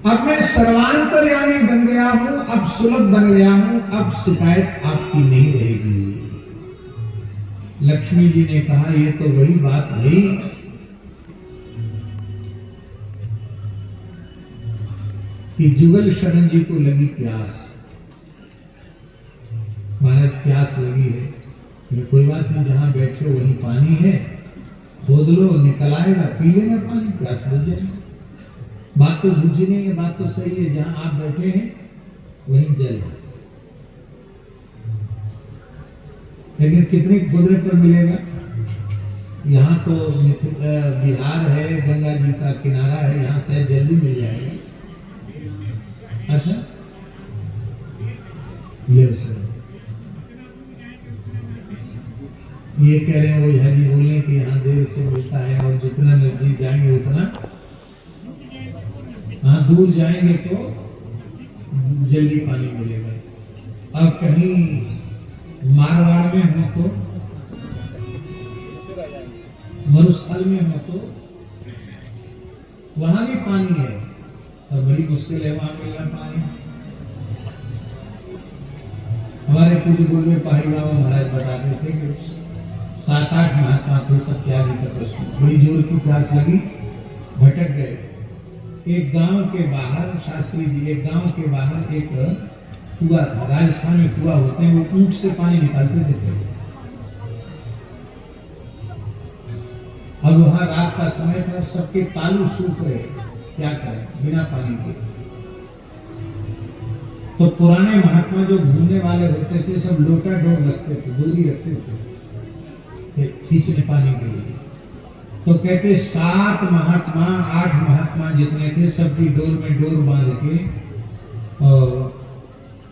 अब मैं सर्वांतर्यामी बन गया हूं, अब सुलभ बन गया हूं, अब शिकायत आपकी नहीं रहेगी। लक्ष्मी जी ने कहा ये तो वही बात भई कि जुगल शरण जी को लगी प्यास। महाराज प्यास लगी है, कोई बात नहीं, जहां बैठे वहीं पानी है, खोद लो, निकल आएगा, पी लेना पानी, प्यास बुझ जाएगी। बात तो झूठी नहीं है, बात तो सही है। जहां आप बैठे हैं वहीं जल है, लेकिन कितने खोदने पर मिलेगा? यहाँ तो बिहार है, गंगा जी का किनारा है, यहाँ से जल्दी मिल जाएगा। अच्छा, ये कह रहे हैं, वही हरी बोले कि यहाँ देर से मिलता है, और जितना नजदीक जाएंगे उतना, हाँ दूर जाएंगे तो जल्दी पानी मिलेगा। अब कहीं मारवाड़ में हो तो, मरुस्थल में हो तो वहां भी पानी है, और बड़ी मुश्किल है वहां मिलना पानी। हमारे पूज्य गुरुदेव पहाड़ी बाबा महाराज बताते थे कि 7-8 महात्मा थे, सब त्यागी का प्रश्न, बड़ी जोर की प्यास लगी, भटक गए। एक गांव के बाहर, शास्त्री जी, एक गांव के बाहर एक कुआं था। राजस्थान में कुआं होते हैं, वो ऊंट से पानी निकालते थे। अब वहां रात का समय था, सबके तालू सूख रहे, क्या करें बिना पानी के। तो पुराने महात्मा जो घूमने वाले होते थे, सब लोटा डोर रखते थे, दूरी रखते थे खींचने पानी के लिए। तो कहते 7 महात्मा 8 महात्मा जितने थे, सबकी डोर में डोर बांध के, और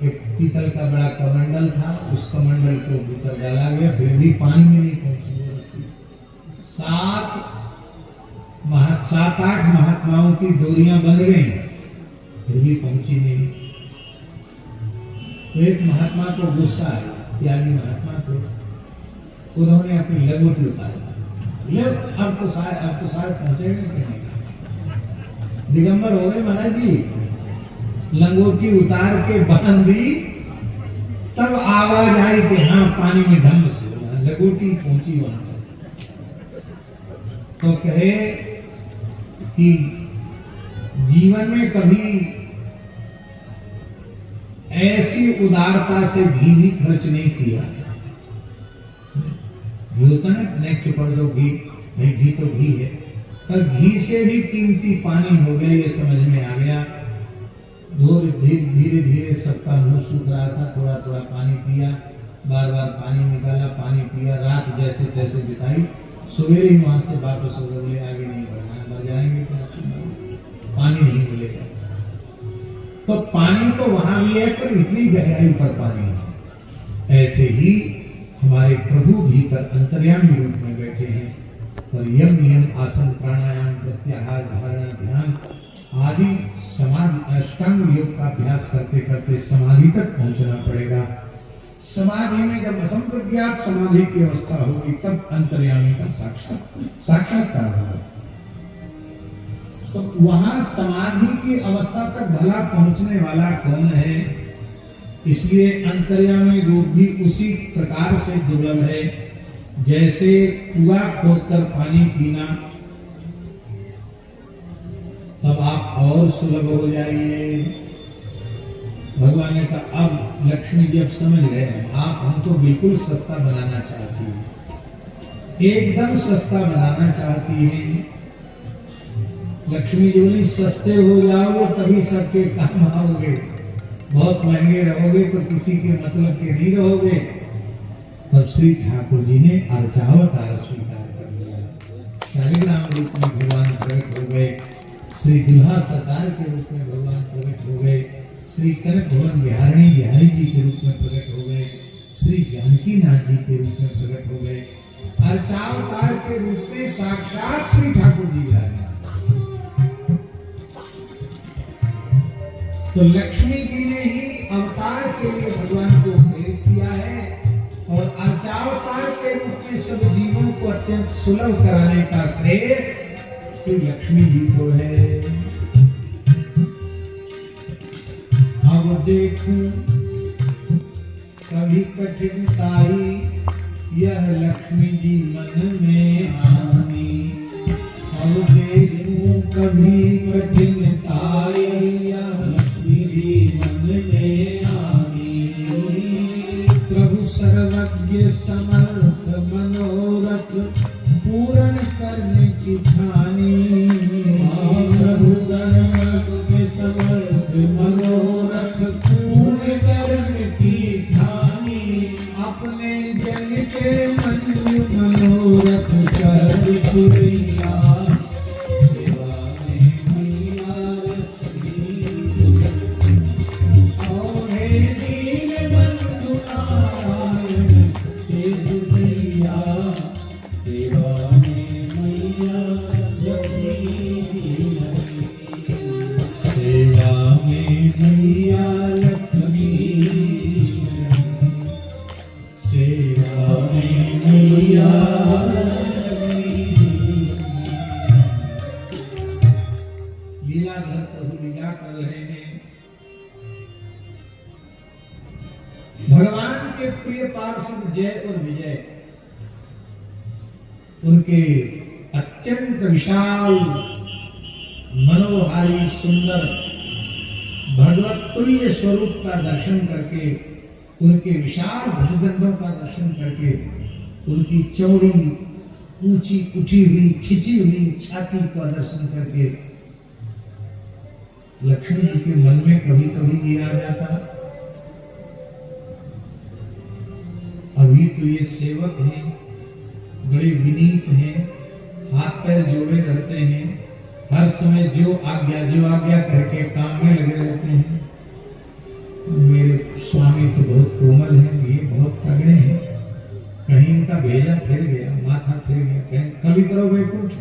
एक पीतल का बड़ा कमंडल था, उस कमंडल को भीतर डाला गया, फिर भी पानी में नहीं पहुंची। 7-8 महात्माओं की डोरियां बंध गई, फिर भी पहुंची नहीं। तो एक महात्मा को गुस्सा आया, त्यागी महात्मा को, उन्होंने अपनी लंगोटी उतारी। अब तो सारे पहुंचेंगे कहीं, दिगंबर हो गए महाराज जी। लंगोटी उतार के बांध दी, तब आवाज आई कि हाँ पानी में ढंग से, लंगोटी पहुंची वहां तक। तो कहे कि जीवन में कभी ऐसी उदारता से घी भी खर्च नहीं किया। घी होता ना, नेक चुपड़ दो घी, नहीं घी तो घी है, पर घी से भी कीमती पानी हो गया, ये समझ में आ गया। धीरे धीरे सबका मुंह सूख रहा था, थोड़ा थोड़ा पानी पिया, बार बार पानी निकाला, पानी पिया, रात जैसे तैसे बिताई। सवेरे ही वहां से वापस हो गए, आगे नहीं बढ़ना, मर जाएंगे क्या, पानी नहीं मिलेगा। तो पानी तो वहां भी है, पर इतनी गहराई पर पानी है। ऐसे ही हमारे प्रभु भीतर अंतर्यामी रूप में बैठे हैं, और यम नियम आसन प्राणायाम प्रत्याहार धारणा ध्यान आदि समाधि अष्टांग योग का अभ्यास करते करते समाधि तक पहुंचना पड़ेगा। समाधि में जब असंप्रज्ञात समाधि की अवस्था होगी, तब अंतर्यामी का साक्षात्कार होगा। तो वहां समाधि की अवस्था तक भला पहुंचने वाला कौन है? इसलिए अंतर्यामी रूप भी उसी प्रकार से दुर्लभ है, जैसे कुआं खोदकर पानी पीना, तब आप और सुलभ हो जाइए। भगवान ने कहा अब लक्ष्मी जी अब समझ गए, आप हमको बिल्कुल सस्ता बनाना चाहती हैं, एकदम सस्ता बनाना चाहती हैं। लक्ष्मी जी बोली सस्ते हो जाओगे तभी सबके काम आओगे, बहुत महंगे रहोगे तो किसी के मतलब के नहीं रहोगे। तब श्री ठाकुर जी ने अर्चावतार स्वीकार कर लिया, शालिग्राम रूप में भगवान प्रकट हो गए, श्री दुल्हा सरकार के रूप में भगवान प्रकट हो गए, श्री कनक भवन बिहारिणी बिहारी जी के रूप में प्रकट हो गए, श्री जानकी नाथ जी के रूप में प्रकट हो गए। अर्चावतार के रूप में साक्षात श्री ठाकुर जी आए। तो लक्ष्मी जी ने ही अवतार के लिए भगवान को प्रेरित किया है, और अर्चावतार के रूप में सब जीवों को अत्यंत सुलभ कराने का श्रेय श्री लक्ष्मी जी को है। अब देखूं कभी कठिनताई, यह लक्ष्मी जी मन में आनी। अब देखूं कभी कठिनताई, यह लक्ष्मी जी मन में आनी। प्रभु सर्वज्ञ समर्थ मनोरथ पूर्ण के प्रिय पार्षद जय और विजय उनके अत्यंत विशाल मनोहारी सुंदर भगवत तुल्य स्वरूप का दर्शन करके, उनके विशाल भुजदंडों का दर्शन करके, उनकी चौड़ी ऊंची उठी हुई खिंची हुई छाती का दर्शन करके लक्ष्मी जी के मन में कभी कभी ये आ जाता, अभी तो ये सेवक हैं, बड़े विनीत हैं, हाथ पैर जोड़े रहते हैं, हर समय जो आज्ञा कह के काम में लगे रहते हैं। मेरे स्वामी तो बहुत कोमल हैं, ये बहुत तगड़े हैं, कहीं इनका भेजा फिर गया, माथा फिर गया, कहीं कभी करो वैकुंठ,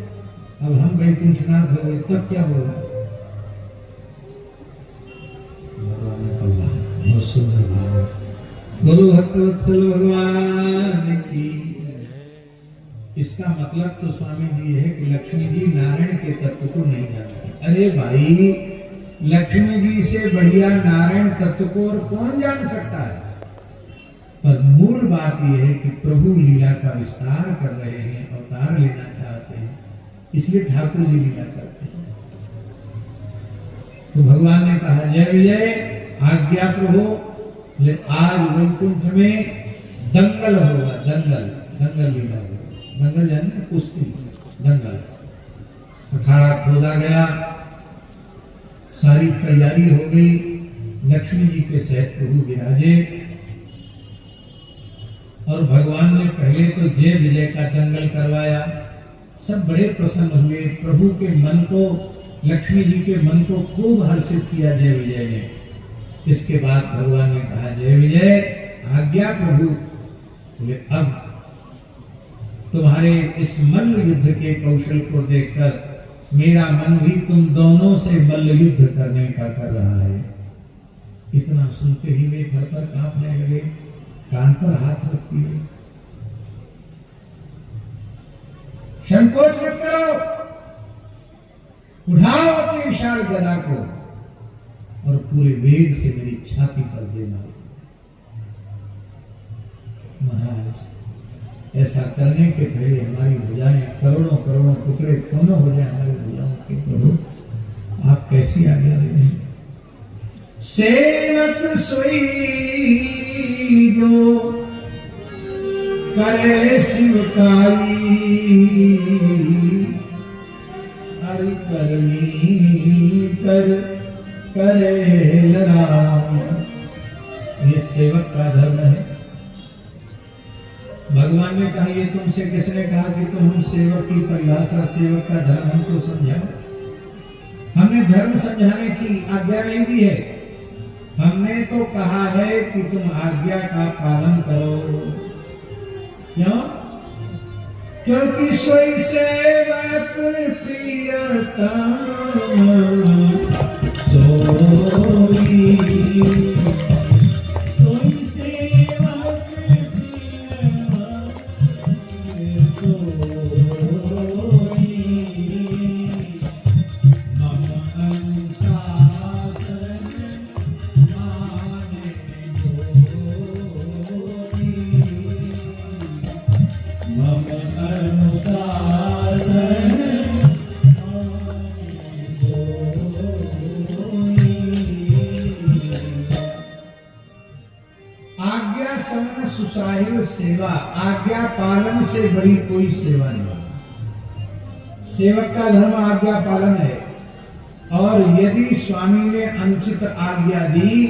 अब हम वैकुंठनाथ हो गए तब क्या होगा। भगवान ने कहा बहुत सुंदर भाव, बोलो भक्तवत्सल भगवान की। इसका मतलब तो स्वामी जी है कि लक्ष्मी जी नारायण के तत्व को नहीं जानते। अरे भाई, लक्ष्मी जी से बढ़िया नारायण तत्व को और कौन जान सकता है। पर मूल बात यह है कि प्रभु लीला का विस्तार कर रहे हैं, अवतार लेना चाहते हैं, इसलिए ठाकुर जी लीला करते हैं। तो भगवान ने कहा जय विजय, आज्ञा प्रभु, आज वैकुंठ में दंगल होगा, दंगल लीला होगा। दंगल जाने कुश्ती, दंगल। अखाड़ा खोदा गया, सारी तैयारी हो गई, लक्ष्मी जी के सहित प्रभु विराजे और भगवान ने पहले तो जय विजय का दंगल करवाया। सब बड़े प्रसन्न हुए, प्रभु के मन को, लक्ष्मी जी के मन को खूब हर्षित किया जय विजय ने। इसके बाद भगवान ने कहा जय विजय, आज्ञा प्रभु, अब तुम्हारे इस मल्ल युद्ध के कौशल को देखकर मेरा मन भी तुम दोनों से मल्ल युद्ध करने का कर रहा है। इतना सुनते ही वे थर-थर कांपने लगे, कान पर हाथ रख दिए। संकोच मत करो, उठाओ अपनी विशाल गदा को और पूरे वेग से मेरी छाती पर देना। महाराज, ऐसा करने के पहले हमारी भुजाएं करोड़ों करोड़ों टुकड़े दोनों हो जाए हमारी भुजाओं के। प्रभु आप कैसी आज्ञा दे रहे हैं। सेवक सोई जो करे शिवकाई, हरि करनी कर करे लड़ाई। ये सेवक का धर्म है। भगवान ने कहा ये तुमसे किसने कहा कि तुम हम सेवक की परिभाषा, सेवक का धर्म हमको समझाओ। हमने धर्म समझाने की आज्ञा नहीं दी है, हमने तो कहा है कि तुम आज्ञा का पालन करो। क्यों? क्योंकि सोई सेवक प्रियतम सोई, सुसाहिब सेवा, आज्ञा पालन से बड़ी कोई सेवा नहीं। सेवक का धर्म आज्ञा पालन है, और यदि स्वामी ने अनुचित आज्ञा दी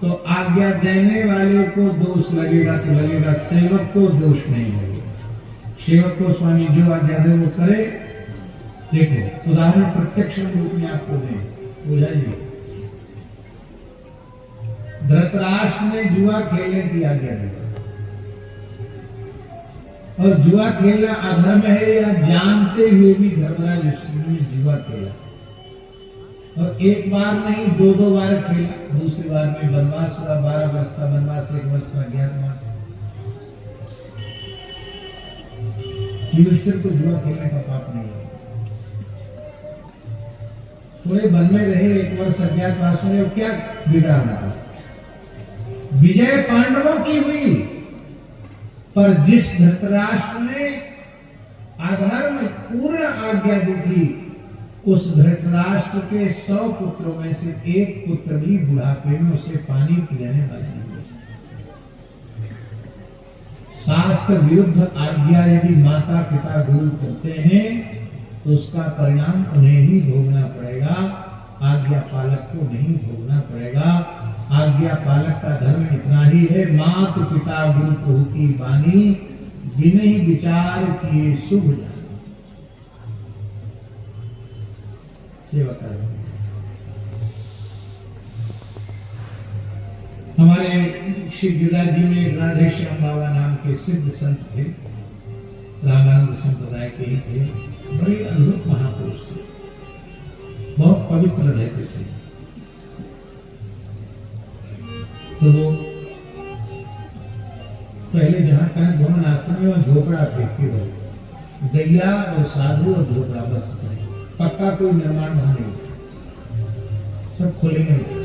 तो आज्ञा देने वाले को दोष लगेगा तो लगेगा, सेवक को दोष नहीं लगेगा। सेवक को स्वामी जो आज्ञा दे वो करे। देखो उदाहरण प्रत्यक्ष रूप में आपको दें, बुझाइए। धृतराष्ट्र ने जुआ खेलने की आज्ञा दी, और जुआ खेलना अधर्म है या जानते हुए भी धर्मराज ने जुआ खेला, और एक बार नहीं दो बार खेला। दूसरी बार में वनवास हुआ, 12 वर्ष का वनवास, 1 वर्ष का ज्ञातवास। युधिष्ठिर को जुआ खेलने का पाप नहीं है। पूरे वन में रहे, 1 वर्ष अज्ञातवास में, क्या बिगड़ा होगा। विजय पांडवों की हुई, पर जिस धृतराष्ट्र ने अधर्म पूर्ण आज्ञा दी थी, उस धृतराष्ट्र के 100 पुत्रों में से एक पुत्र भी बुढ़ापे में उसे पानी पिलाने वाला नहीं हो सकता। शास्त्र विरुद्ध आज्ञा यदि माता पिता गुरु करते हैं तो उसका परिणाम उन्हें ही भोगना पड़ेगा, आज्ञा पालक को नहीं भोगना पड़ेगा। आज्ञा पालक का धर्म इतना ही है, मात पिता गुरु प्रभु की वाणी बिना ही विचार किए शुभ जाना, सेवा करें। हमारे श्री गिरिराज जी में राधे श्याम बाबा नाम के सिद्ध संत थे, रामानंद संप्रदाय के ही थे, बड़े अद्भुत महापुरुष थे, बहुत पवित्र रहते थे। तो वो पहले जहां कहीं भवन आश्रम में झोपड़ा थे, केवल गैया और साधु और झोपड़ा, बस पक्का कोई निर्माण वहां नहीं, सब खुले नहीं थे।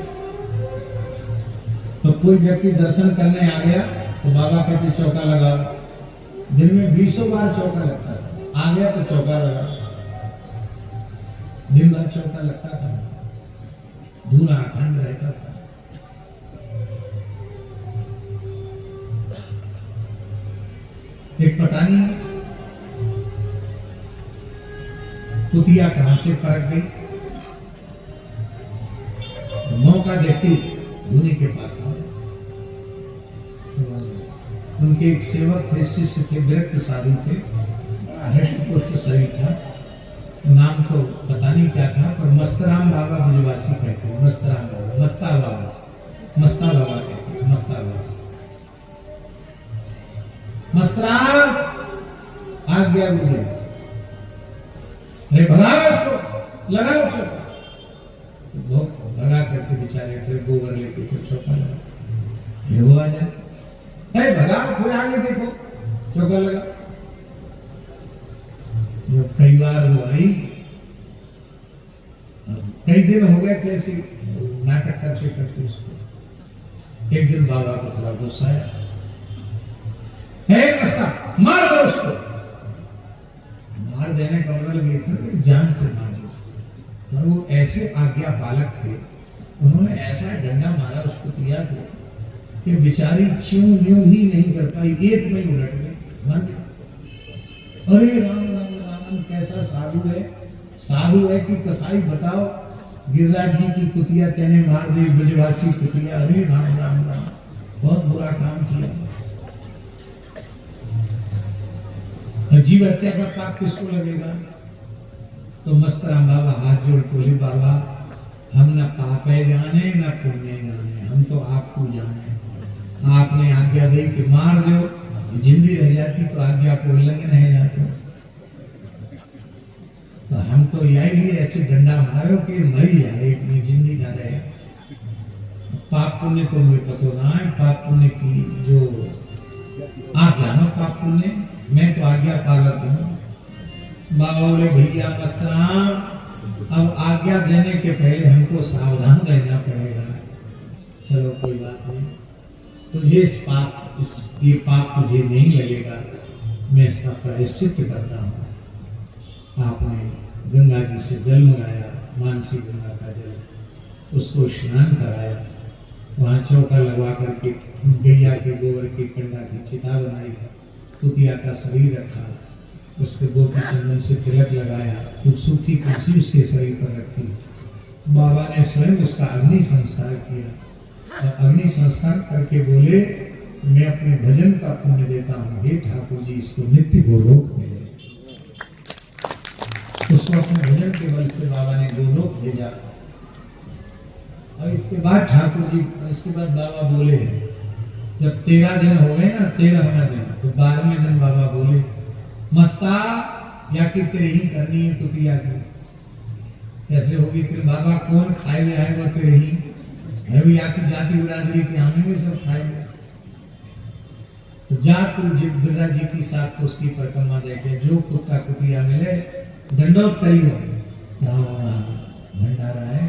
तो कोई व्यक्ति दर्शन करने आ गया तो बाबा कहते चौका लगाओ, दिन में 20 बार चौका लगता था, आ गया तो चौका लगा, दिन भर चौका लगता था, धूला ठंड रहता था। एक पता नहीं कुतिया कहां से परक गई, मौका देखती धूनी के पास आए। उनके एक सेवक थे, शिष्य थे, विरक्त साधु थे, हृष्ट पुष्ट शरीर था, नाम तो पता नहीं क्या था, पर मस्तराम बाबा ब्रजवासी कहते हैं, मस्तराम बाबा, मस्ता बाबा, मस्ता बाबा कहते हैं, मस्ता बाबा। मस्तराम आज्ञा मुझे, अरे भगाओ उसको, लगाओ उसको, भगा करके बेचारे फिर गोबर लेके फिर चौका लगा, ये हुआ जाए, भगाओ, फिर आगे देखो, चौका लगा। जो कई बार वो आई, कई दिन हो गए कैसे नाटक करते करते उसको, एक दिन बाबा को थोड़ा गुस्सा आया, मार दो उसको। मार देने का मतलब ये था कि जान से मार दो, पर वो ऐसे आज्ञा पालक थे, उन्होंने ऐसा डंडा मारा उसको दिया कि बेचारी च्यों न्यों ही नहीं कर पाई, एक में उलट गई, मर गई। अरे राम राम राम, कैसा साधु है, साधु है कि कसाई, बताओ। गिरिराज जी की कुतिया कहने मार दी, ब्रजवासी कुतिया, अरे राम राम राम, बहुत बुरा काम किया। जीव हत्या का पाप किसको लगेगा? तो मस्तराम बाबा हाथ जोड़ बोले, बाबा हम न पाप है जाने न पुण्य जाने, हम तो आपको जाने। आपने आज्ञा दी कि मार दो, जिंदी रह जाती तो आज्ञा को उल्लंघन रह जाते, तो हम तो यही ऐसे डंडा मारो कि मरी जाए, इतनी जिंदी ना रहे। पाप पुण्य तो मुझे पता ना है, पाप पुण्य की जो आप जानो, पाप पुण्य मैं तो आज्ञा पालक हूं। बाबा बोले, भैया मस्तराम, अब आज्ञा देने के पहले हमको सावधान रहना पड़ेगा। चलो कोई बात नहीं, तुझे ये पाप तुझे नहीं लगेगा, मैं इसका प्रायश्चित करता हूँ। आपने गंगा जी से जल मंगाया, मानसी गंगा का जल, उसको स्नान कराया, वहां चौका लगवा करके गैया के गोबर की कंडा की चिता बनाई, कुतिया का शरीर रखा, उसके गोपी चंदन से तिलक लगाया, तो सूखी तुलसी उसके शरीर पर रखी। बाबा ने स्वयं उसका अग्नि संस्कार किया, और अग्नि संस्कार करके बोले, मैं अपने भजन का पुण्य देता हूँ, हे ठाकुर जी इसको नित्य गोलोक मिले। उसको अपने भजन के बल से बाबा ने गोलोक भेजा। और इसके बाद ठाकुर जी, इसके बाद बाबा बोले, जब 13 दिन हो गए ना, 13वां दिन, तो 12वें दिन बाबा बोले, मस्ता या कि तेरी ही करनी है कुतिया की, कैसे होगी तेरे बाबा, कौन खाए में आएगा तेरे ही, अभी आपकी जाति बिरादरी के हमें भी सब खाएंगे। तो जा तू गिरिराज जी की 7 कोस की परिक्रमा देखे, जो कुत्ता कुतिया मिले दंडोत करियो, भंडारा है,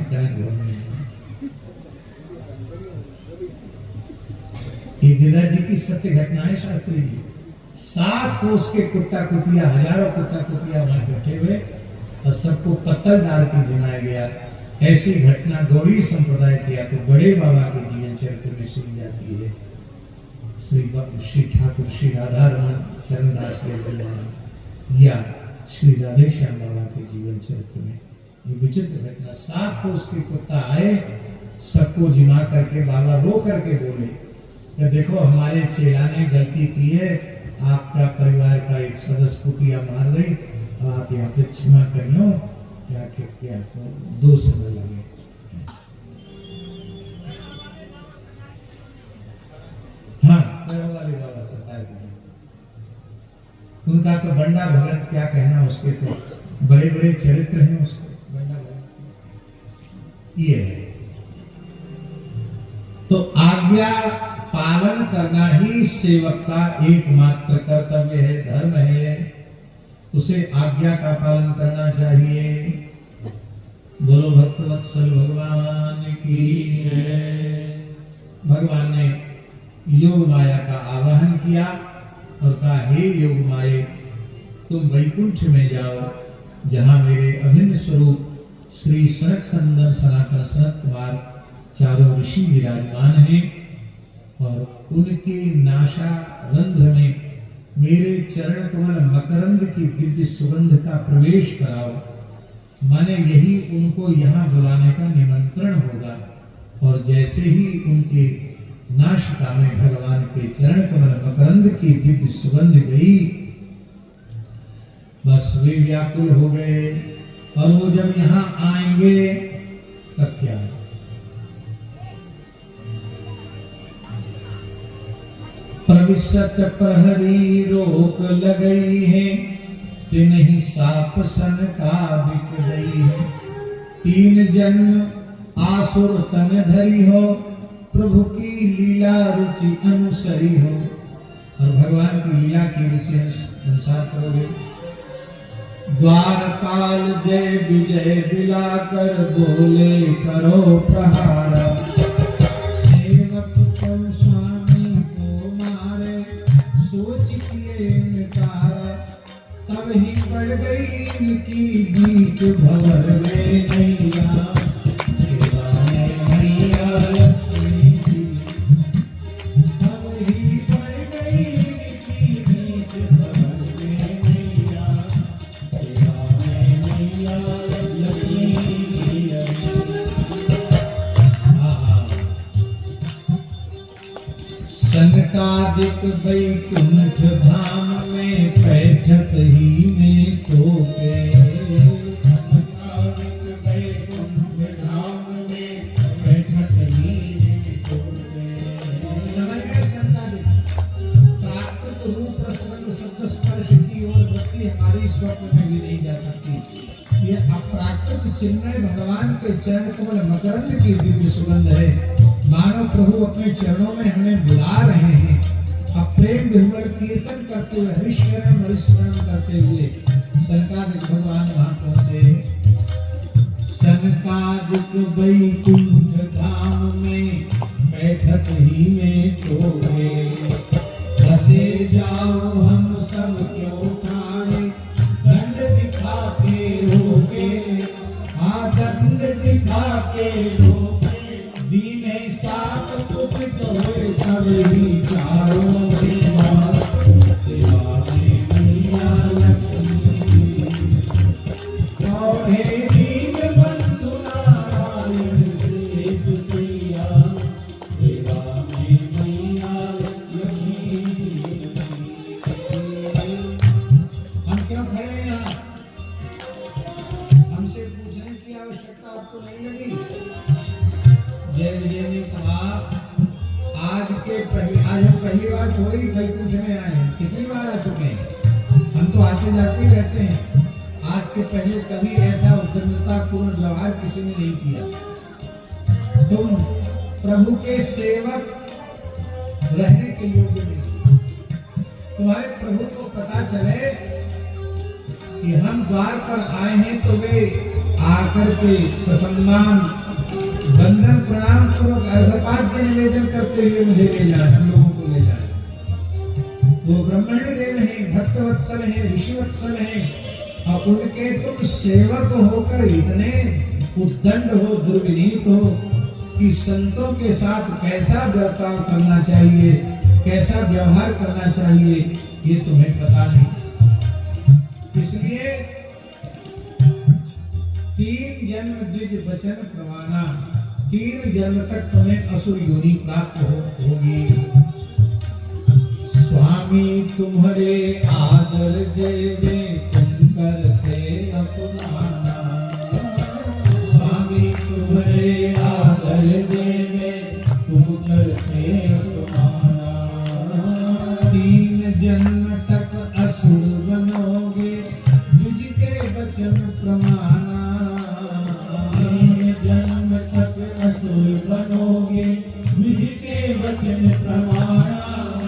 ये गिरिराज जी की सत्य घटना है शास्त्री जी। 7 कोस के कुत्ता कुतिया, हजारों कुत्ता कुतिया वहां इकट्ठे हुए और सबको पत्थर डाल के जमाया गया। ऐसी घटना गौड़ी संप्रदाय किया तो बड़े बाबा के जीवन चरित्र में सुनी जाती है। श्री ठाकुर श्री राधा रमन चरणदास देव या श्री राधे श्याम बाबा के जीवन चरित्र में ये विचित्र घटना। 7 कोस के कुत्ता आए, सबको जिमा करके बाबा रो करके बोले कि देखो हमारे चेला ने गलती की है, आपका परिवार का एक सदस्य कुतिया मार गई, अब आप यहाँ पे क्षमा कर लो, क्या तो 2 समय लगे। हाँ, वाले बाबा सरकार की उनका तो बंडा भगत क्या कहना, उसके तो बड़े बड़े चरित्र हैं उसके बंडा भगत। ये है तो आज्ञा पालन करना ही सेवक का एकमात्र कर्तव्य है, धर्म है, उसे आज्ञा का पालन करना चाहिए। बोलो भक्तवत्सल भगवान की जय। भगवान ने योग माया का आवाहन किया और कहा, हे योग माये, तुम वैकुंठ में जाओ जहां मेरे अभिन्न स्वरूप श्री सनक संदन सनातन सनत कुमार चारों ऋषि विराजमान हैं और उनके नासा रंध्र में मेरे चरण कमल मकरंद की दिव्य सुगंध का प्रवेश कराओ। माने यही उनको यहाँ बुलाने का निमंत्रण होगा। और जैसे ही उनके नासिका में भगवान के चरण कमल मकरंद की दिव्य सुगंध गई, बस वे व्याकुल हो गए। और वो जब यहाँ आएंगे तब क्या है? प्रविशत प्रहरी रोक लगई है, तिन्हि साप सन का दिख गई है। 3 जन्म आसुर तन धरी हो, प्रभु की लीला रुचि अनुसरी हो। और भगवान की लीला की रुचि अनुसार करोगे। द्वारपाल जय विजय बिलाकर बोले करो प्रहारा। सेवक तुम स्वामी को मारे, सोच किए निकारा। तब ही पड़ गई इनकी बीच भंवर में नैया। सनकादिक वैकुंठ धाम में बैठत ही में तो सनकादिक वैकुंठ धाम में बैठत ही में तो समझ गए। सनकादिक प्राकृत रूप रसरंग शब्द स्पर्श की ओर वृत्ति हमारी स्वप्न में भी नहीं जा सकती। ये अप्राकृत चिन्मय भगवान के चरण कमल मकरंद की दिव्य सुगंध है। मानव प्रभु अपने चरणों में हमें बुला रहे हैं। अब प्रेम विह्वल कीर्तन करते हुए हरिशरण करते हुए सनकादिक भगवान वहां पहुंचे। सनकादिक वैकुंठ धाम में बैठत ही में तो बसे जाओ हम सब क्यों ठाणे, दंड दिखा के रोके। दंड दिखा के रोके, दीने साथ कुछ कहे तब ही चारों दीवार। सेवा में मैया लक्ष्मी, कौड़े दीन बंधु नारायण से तुझिया। सेवा में मैया लक्ष्मी। हम क्यों खड़े हैं यहाँ? हमसे पूछने की आवश्यकता आपको नहीं लगी? जय विजय ने कहा, आज हम पहली बार थोड़ी वैकुंठ में आए हैं, कितनी बार आ चुके हैं। हम तो आते जाते ही रहते हैं। आज के पहले कभी ऐसा उद्दंडता पूर्ण व्यवहार किसी ने नहीं किया। तुम प्रभु के सेवक रहने के योग्य नहीं। तुम्हारे प्रभु को पता चले कि हम द्वार पर आए हैं तो वे आकर के ससम्मान वंदन प्रणाम पूर्वक अर्घ्यपाद्य निवेदन करते हुए मुझे ले जाए। हम लोगों वत्सल हैं, ऋषिवत्सल हैं, और उनके तुम सेवक होकर इतने उद्दंड हो, दुर्विनीत हो कि संतों के साथ कैसा बर्ताव करना चाहिए, कैसा व्यवहार करना चाहिए, ये तुम्हें पता नहीं। इसलिए 3 जन्म द्विज वचन प्रमाणा, 3 जन्म तक तुम्हें असुर योनि प्राप्त होगी। स्वामी तुम्हारे आदर देवे तुम करते अपमाना, स्वामी तुम्हारे आदर देवे तुम करते अपमाना। 3 जन्म तक असुर बनोगे द्विज के वचन प्रमाणा, 3 जन्म तक असुर बनोगे द्विज के वचन प्रमाणा।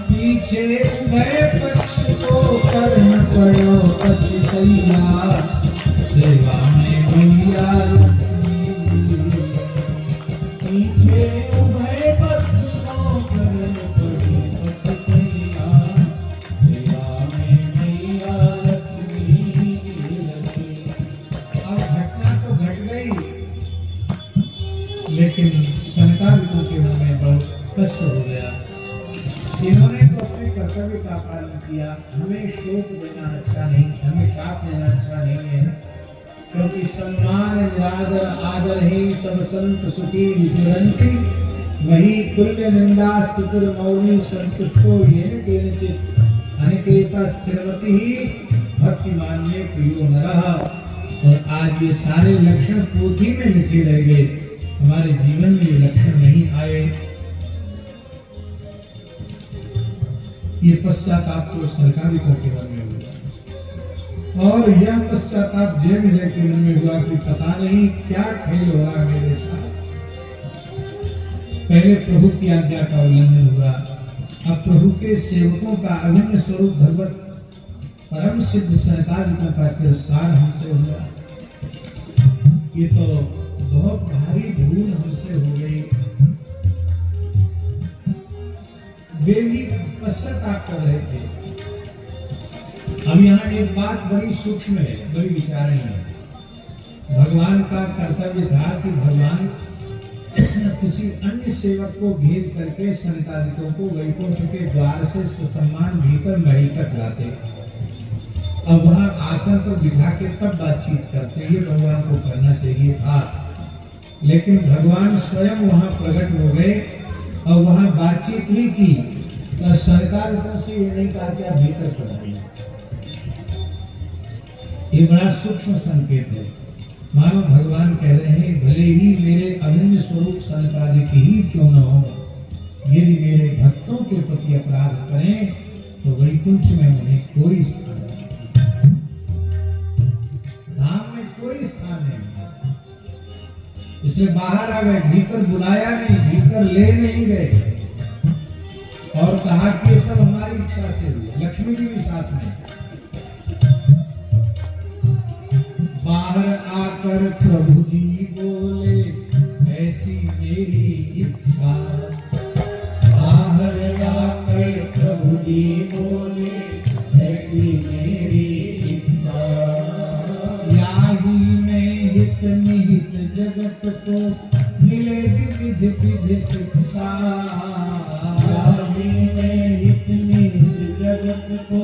पीछे उभय पक्ष को कर्ण पड़ो पछतैया, सेवा में मैया रुक्मी। पीछे उभय पक्ष को कर्ण पड़ो पछतैया, सेवा में मैया लक्ष्मी। अब घटना तो घट गई, लेकिन सनकादिकों के मन में बहुत कष्ट हो गया। इन्होंने तो अपने कर्तव्य का पालन किया, हमें शोक देना अच्छा नहीं, हमें शाप देना अच्छा नहीं है, क्योंकि सम्मान निरादर आदर ही सब संत सुखी विचरन्ति, वही तुल्य निंदा स्तुतिर मौनी संतुष्टो येन केनचित् अनिकेता स्थिरवती ही भक्तिमान में प्रियो नरः। और आज ये सारे लक्षण पोथी में लिखे रह गए, हमारे जीवन में ये लक्षण नहीं आए। ये पश्चाताप तो सरकारिकों के मन में हुआ, और यह पश्चाताप जय विजय के मन में हुआ कि पता नहीं क्या खेल हो रहा मेरे साथ। पहले प्रभु की आज्ञा का उल्लंघन हुआ, अब प्रभु के सेवकों का अभिन्न स्वरूप भगवत परम सिद्ध सरकारिकों का तिरस्कार हमसे हुआ। ये तो बहुत भारी भूल हमसे हो गई। वे भी पश्चाताप कर रहे थे। अब यहाँ एक बात बड़ी सूक्ष्म है, बड़ी विचारणीय है। भगवान का कर्तव्य था कि भगवान किसी अन्य सेवक को भेज करके सनकादिकों को वैकुंठ के द्वार से ससम्मान भीतर महल तक लाते, अब वहां आसन पर बिठा के तब बातचीत करते, ये भगवान को करना चाहिए था। लेकिन भगवान स्वयं वहां प्रकट हो गए और वहां बातचीत नहीं की, तो सरकार से ये नहीं कहा कि आप भीतर चढ़ाइए। ये बड़ा सूक्ष्म संकेत है। मानो भगवान कह रहे हैं, भले ही मेरे अभिन्न स्वरूप सनकादिक ही क्यों न हो, यदि मेरे भक्तों के प्रति अपराध करें तो वैकुंठ में उन्हें कोई स्थान नहीं, धाम में कोई स्थान नहीं। इसलिए बाहर आ गए, भीतर बुलाया नहीं, भीतर ले नहीं गए, और कहा कि ये सब हमारी इच्छा से हुआ। लक्ष्मी जी भी साथ में। बाहर आकर प्रभु जी बोले, ऐसी मेरी इच्छा। बाहर आकर प्रभु जी बोले, ऐसी मेरी इच्छा। याही में हित निहित जगत को मिले विविध विधि शिक्षा। याही में हित निहित जगत को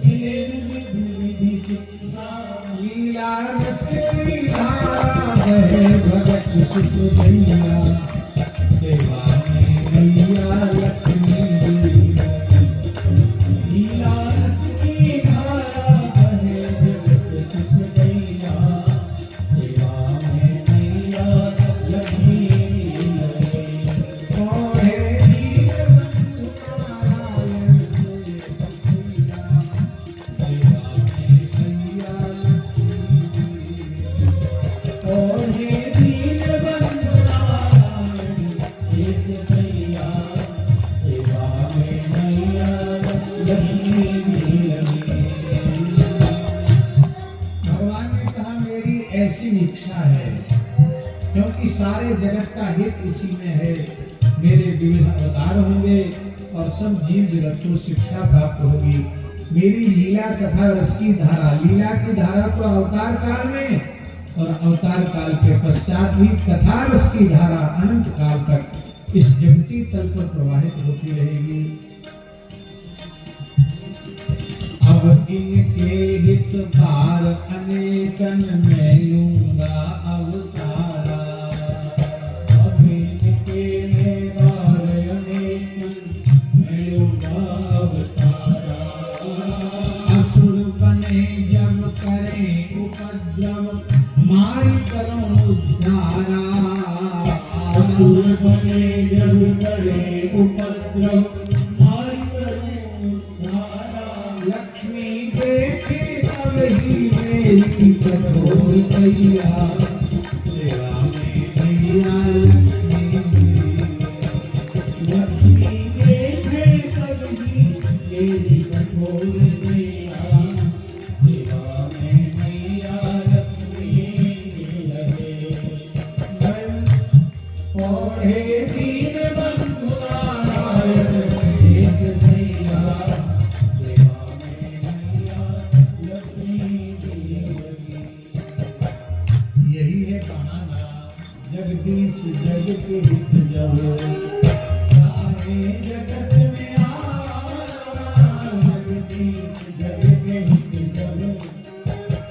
मिले विविध विधि शिक्षा। लीला रस की धारा बहे भगत सुख दैया, सेवा में मैया लक्ष्मी जी। लीला रस की धारा बहे भगत सुख दैया, सेवा में मैया लक्ष्मी जी। कौन है दीनबंधु नारायण से सखिया, सेवा में मैया और हे दीनबंधु नारायण से सखिया, सेवा में मैया लक्ष्मी लगी। भगवान ने कहा, मेरी ऐसी इच्छा है, क्योंकि सारे जगत का हित इसी में है। मेरे विविध अवतार होंगे और सब जीव जगत को शिक्षा प्राप्त होगी। मेरी लीला कथा रस की धारा, लीला की धारा तो अवतार काल में और अवतार काल के पश्चात भी कथा रस की धारा अनंत काल तक इस जगती तल पर प्रवाहित होती रहेगी। अब इनके हित पार अनेकन मैं लूंगा अवतारा, अब इनके पार अनेकन मैं लूंगा अवतारा। असुर बने जब करें उपद्रव मारी करो उद्धारा, असुर बने जब करें उपद्रव मारी करो उद्धारा। लक्ष्मी देखे तब ही मेरी कठोर कैया, सेवा में मैया लक्ष्मी देखे तब ही मेरी कठोर कैया, सेवा में मैया लक्ष्मी लगे। पौधे दीन बंधु नारायण देश सैया, यही है बहाना जगदीश जग के हित जब, सारे जगत में आया जगदीश जग के हित जब,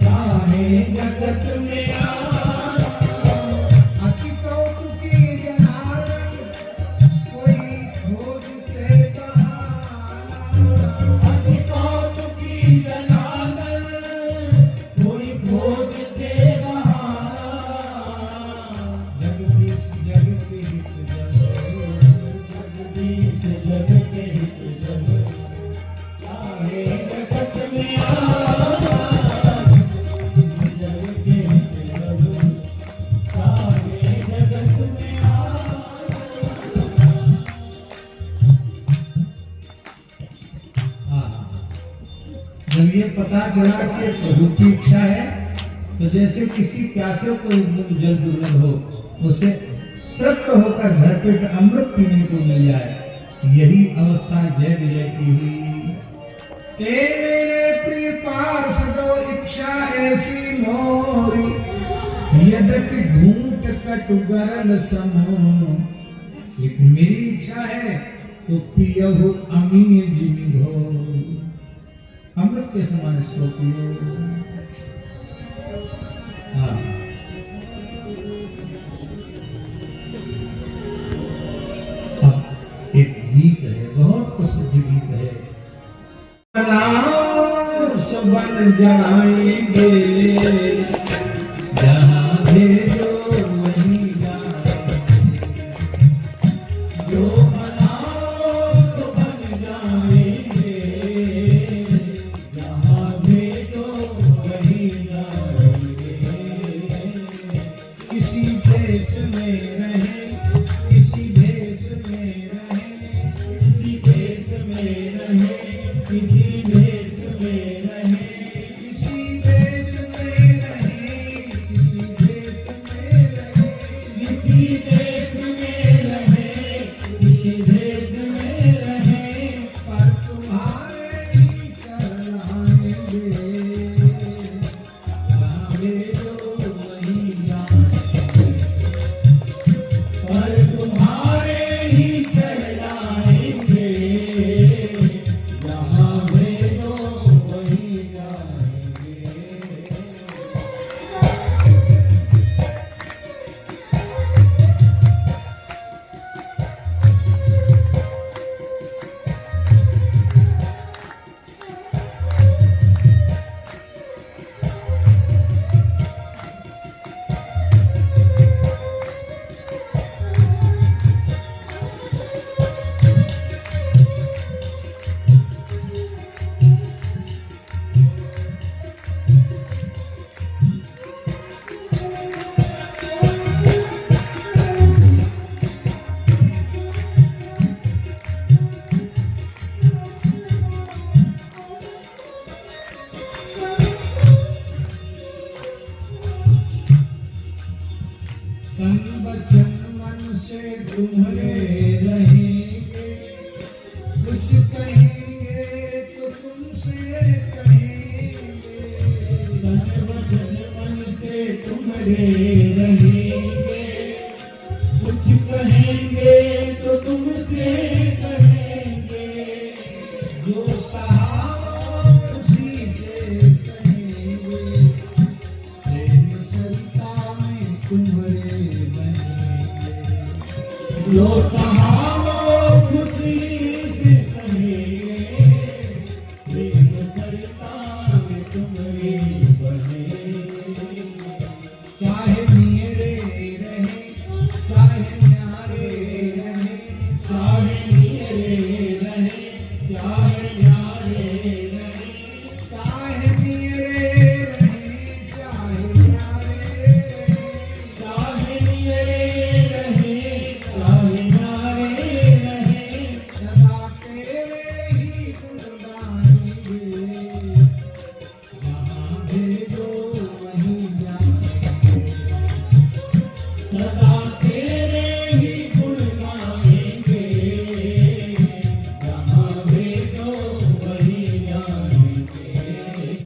सारे जगत में आया। अति कौतुकी जनार्दन कोई खोजते बहाना, अति कौतुकी जनार्दन कोई खोजते बहाना। जगदीश जग के हित जब, जगदीश जग के हित जब, सारे जगत में आया जग के हित जब, सारे जगत में आया। जब ये पता चला कि प्रभु की इच्छा है, तो जैसे किसी प्यासे को एक बूंद जल दुर्लभ हो, उसे तृप्त होकर भरपेट अमृत पीने को मिल जाए, यही अवस्था जय विजय की हुई। ते मेरे प्रिय पार्षदो इच्छा ऐसी मोरी, यद्यपि ढूंढ कटु गरल समो। एक मेरी इच्छा है तो पियहु अमीय जिमि घोर, अमृत के समान इसको पियो। हाँ, अब एक गीत है, बहुत प्रसिद्ध गीत है। बनाओ सो बन जाएंगे, जहाँ भेजो वहीं जाएंगे, जो बनाओ सो बन जाएंगे, जहाँ भेजो वहीं जाएंगे। किसी देश में रहे, किसी देश में रहे, किसी देश में रहे, किसी